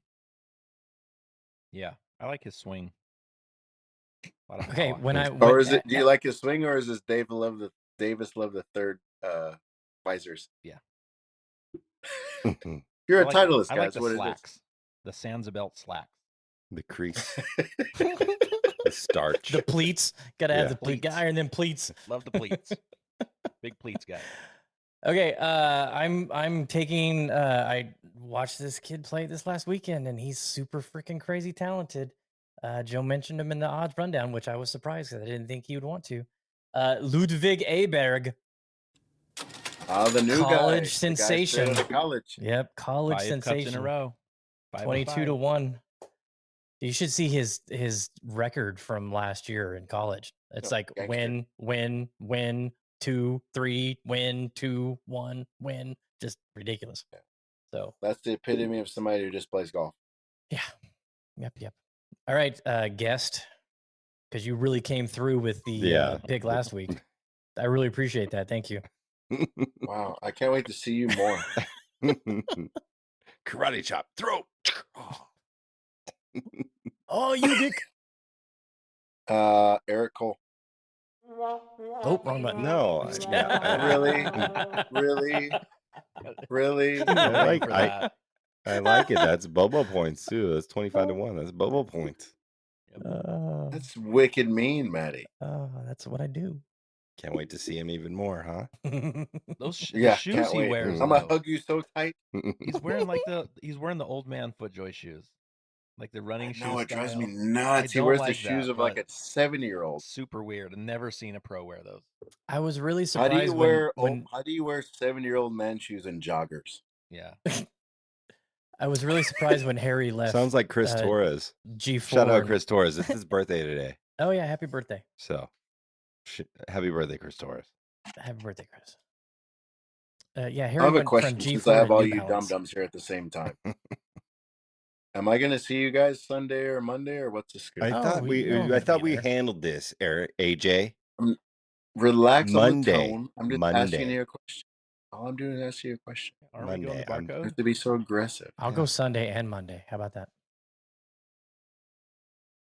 Yeah, I like his swing. Okay, do you like his swing, or is this Davis Love the third visors? Yeah. You're a Titleist, guys. I like the what slacks. Is the Sanzabelt slacks. The crease. The starch. The pleats. Gotta have the pleats. Gotta iron them pleats. Love the pleats. Big pleats guy. Okay, I'm taking. I watched this kid play this last weekend, and he's super freaking crazy talented. Joe mentioned him in the odds rundown, which I was surprised because I didn't think he would want to. Ludwig Aberg. The new college guy. Sensation. College. Yep, college 5 sensation. cups in a row. 22-1. You should see his record from last year in college. It's win, 2, 3, win, 2, 1, win. Just ridiculous. Yeah. So that's the epitome of somebody who just plays golf. Yeah. Yep. All right, guest, because you really came through with the pick last week. I really appreciate that. Thank you. Wow, I can't wait to see you more. Karate chop, throw. Oh, you dick. Eric Cole. Oh, wrong button. No. Really? I like it. That's Bobo points too. That's 25-1. That's Bobo points. That's wicked mean, Maddie. That's what I do. Can't wait to see him even more, huh? Those shoes he wears. I'm gonna hug you so tight. He's wearing the old man FootJoy shoes. like the running shoe No, it drives me style. nuts. He don't wears the like shoes that, of like but a 7-year-old. super weird. I've never seen a pro wear those. I was really How do you surprised wear when how do you wear 7-year-old man shoes and joggers? Yeah. I was really surprised when Harry left. Sounds like Chris Torres. G4. Shout out Chris Torres. It's his birthday today. Oh yeah, happy birthday. So, happy birthday, Chris Torres. Happy birthday, Chris. Yeah, I Harry have a went from question G4 since I have to all New you dum Balance. dums here at the same time. Am I gonna see you guys Sunday or Monday or what's the scoop? I thought we handled this, AJ. Relax Monday. on the tone. I'm just asking you a question. All I'm doing is asking you a question. Are we going to You Barcode? have to be so aggressive. I'll go Sunday and Monday. How about that?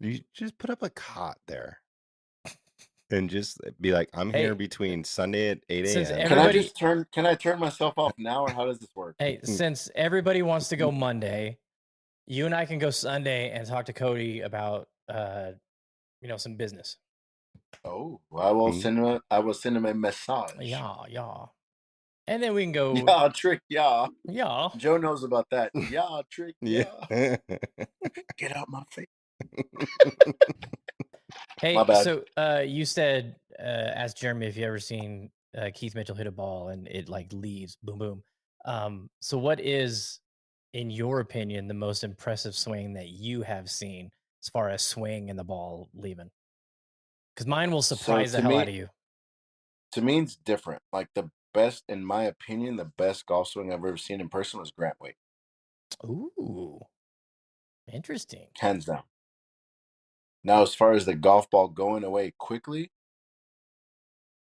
You just put up a cot there. And just be like, I'm here between Sunday at 8 a.m. Can I turn myself off now, or how does this work? Hey, since everybody wants to go Monday, you and I can go Sunday and talk to Cody about some business. Oh, I will send him a message. Yeah. And then we can go. Yeah, trick, yeah. Yeah. Joe knows about that. Yeah, trick, yeah. Get out my face. Hey, my bad. So you said, ask Jeremy if you ever seen Keith Mitchell hit a ball and it like leaves, boom, boom. So what is, in your opinion, the most impressive swing that you have seen as far as swing and the ball leaving? Because mine will surprise the hell out of you. To me, it's different. Like the best, in my opinion, the best golf swing I've ever seen in person was Grant Waite. Ooh, interesting. Hands down. Now, as far as the golf ball going away quickly,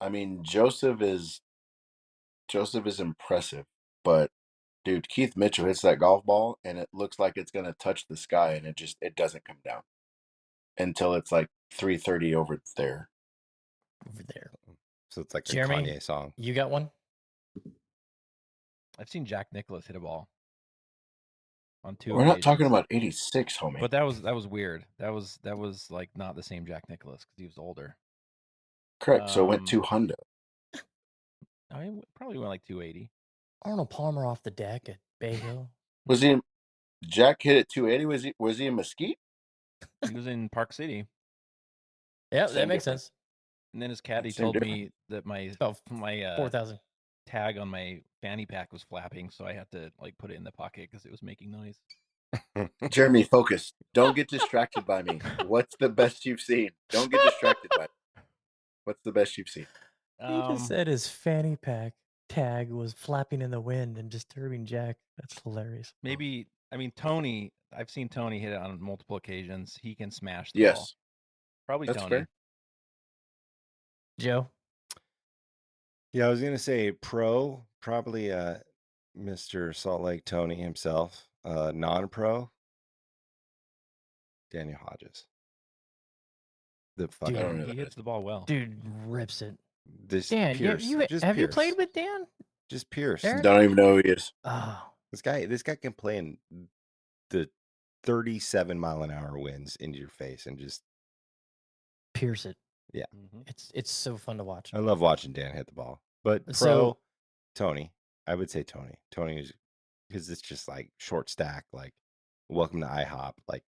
I mean, Joseph is impressive, but dude, Keith Mitchell hits that golf ball and it looks like it's gonna touch the sky, and it doesn't come down until it's like 3:30 over there. So it's like Jeremy, a Kanye song. You got one? I've seen Jack Nicklaus hit a ball on 2 We're occasions. not talking about 86, homie. But that was weird. That was like not the same Jack Nicklaus because he was older. Correct. So it went 200. I probably went like 280. Arnold Palmer off the deck at Bay Hill. Was he? Jack hit it 280. Was he in Mesquite? He was in Park City. Yeah, that makes sense. And then his caddy told me that my 4,000 tag on my fanny pack was flapping, so I had to like put it in the pocket because it was making noise. Jeremy, focus. Don't get distracted by me. What's the best you've seen? Don't get distracted by me. What's the best you've seen? He just said his fanny pack tag was flapping in the wind and disturbing Jack. That's hilarious. Maybe, I mean, Tony, I've seen Tony hit it on multiple occasions. He can smash the ball. Probably That's Tony. fair. Joe? Yeah, I was going to say pro, probably Mr. Salt Lake Tony himself. Non-pro, Daniel Hodges. Dude, he hits the ball well. Dude rips it. Dan, Pierce. Have you played with Dan? Just Pierce. Don't even know who he is. Oh. This guy can play in the 37-mile-an-hour winds into your face and just pierce it. Yeah. It's so fun to watch. I love watching Dan hit the ball. But pro, Tony. I would say Tony. Tony is, because it's just like short stack, like welcome to IHOP, like,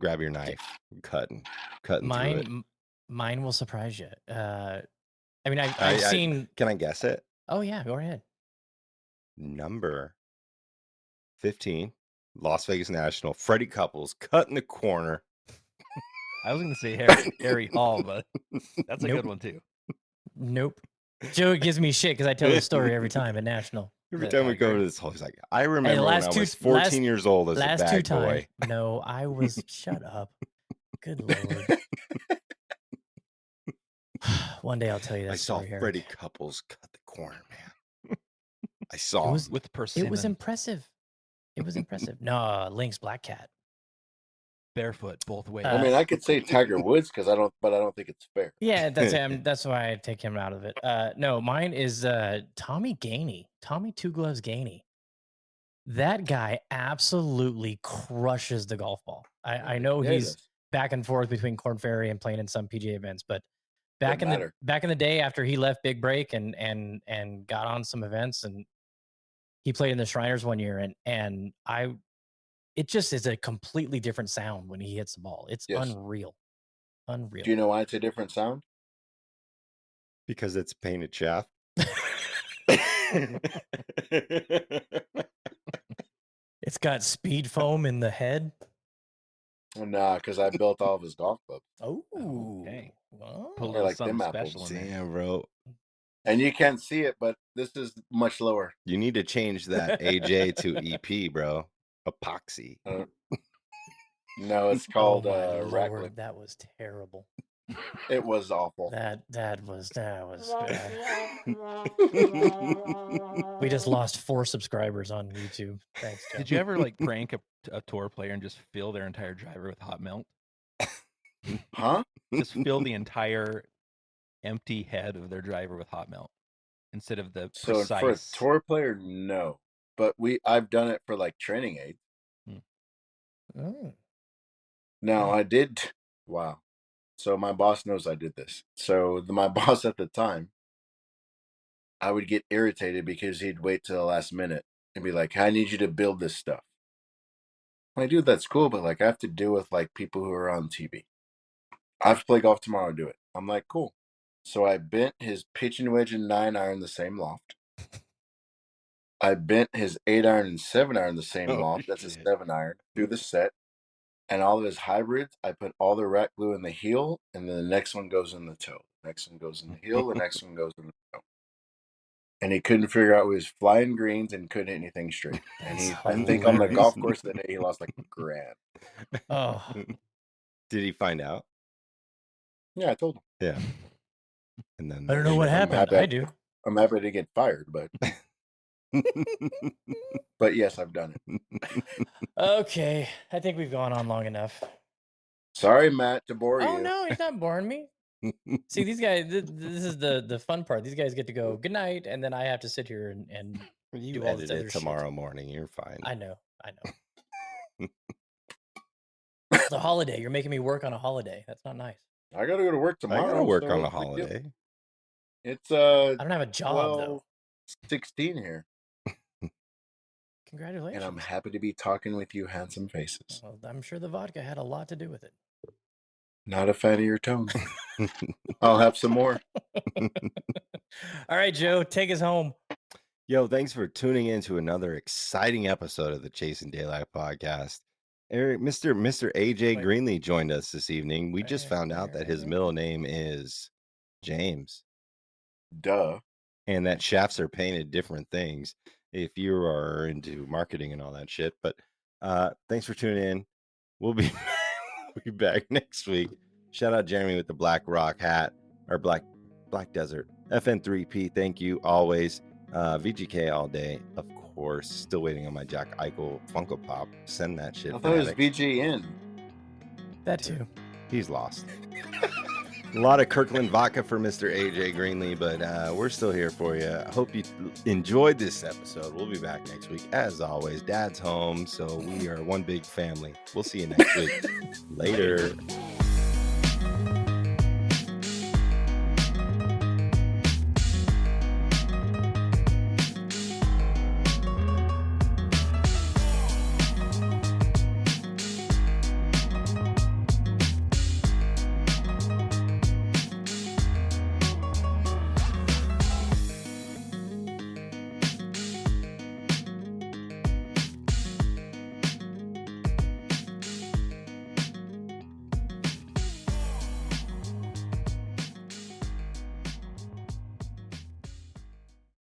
grab your knife, cutting through it. Mine will surprise you. I mean, I've seen. Can I guess it? Oh yeah, go ahead. Number 15, Las Vegas National, Freddie Couples, cut in the corner. I was going to say Harry Hall, but that's a good one too. Nope. Joe gives me shit because I tell the story every time at National. Every time we go to this hole, he's like, I remember when I was 14 years old as a bad boy. No, I was. Shut up. Good Lord. One day I'll tell you that story. I saw Freddie Couples cut the corner, man. I saw him with persimmon. It was impressive. No, Lynx Black Cat. Barefoot both ways. I mean, I could say Tiger Woods but I don't think it's fair. Yeah, that's why I take him out of it. No, mine is Tommy Gainey. Tommy Two Gloves Gainey. That guy absolutely crushes the golf ball. I know he's back and forth between Korn Ferry and playing in some PGA events, but back in the day after he left Big Break and got on some events, and he played in the Shriners one year, and I it just is a completely different sound when he hits the ball. It's unreal. Do you know why it's a different sound? Because it's painted shaft. It's got speed foam in the head. Nah, because I built all of his golf clubs. Oh, okay. Wow. They're like something them special apples. in there. Damn, bro. And you can't see it, but this is much lower. You need to change that AJ to EP, bro. Epoxy. No, it's called oh my rack Lord, lip. that was terrible. It was awful. That was bad. We just lost 4 subscribers on YouTube. Thanks, Joe. Did you ever like prank a tour player and just fill their entire driver with hot melt? Huh? Just fill the entire empty head of their driver with hot melt instead of the precise. So for a tour player, no. But I've done it for like training aids. Now I did. Wow. So my boss knows I did this. So my boss at the time, I would get irritated because he'd wait till the last minute and be like, I need you to build this stuff. I'm like, dude, that's cool, but like I have to deal with like people who are on TV. I have to play golf tomorrow and do it. I'm like, cool. So I bent his pitching wedge and 9-iron the same loft. I bent his 8-iron and 7-iron the same loft. That's his 7-iron through the set. And all of his hybrids, I put all the rack glue in the heel, and then the next one goes in the toe. The next one goes in the heel, the next one goes in the toe. And he couldn't figure out, he was flying greens and couldn't hit anything straight. And I think on the golf course that day, he lost like $1,000. Oh. Did he find out? Yeah, I told him. Yeah. And then I don't know what happened. I do. I'm happy to get fired, but but yes, I've done it. Okay, I think we've gone on long enough. Sorry, Matt, to bore you. Oh no, he's not boring me. See, these guys. This is the fun part. These guys get to go good night, and then I have to sit here and you do all edit this other it tomorrow shit. morning. You're fine. I know. It's a holiday. You're making me work on a holiday. That's not nice. I gotta go to work tomorrow. I gotta work so on a holiday. It's I don't have a job though. 16 here. Congratulations. And I'm happy to be talking with you handsome faces. Well, I'm sure the vodka had a lot to do with it. Not a fan of your tone. I'll have some more. All right, Joe, take us home. Yo, thanks for tuning in to another exciting episode of the Chasing Daylight podcast. Eric, Mr. AJ Greenlee joined us this evening. We just found out that his middle name is James. Duh. And that shafts are painted different things if you are into marketing and all that shit. But thanks for tuning in. We'll be back next week. Shout out Jeremy with the Black Rock hat, or Black Desert. FN3P, thank you always. VGK all day, of course. Still waiting on my Jack Eichel Funko Pop. Send that shit. I thought it was VGN. That too. He's lost. A lot of Kirkland vodka for Mr. AJ Greenlee, but we're still here for you. I hope you enjoyed this episode. We'll be back next week. As always, Dad's home, so we are one big family. We'll see you next week. Later.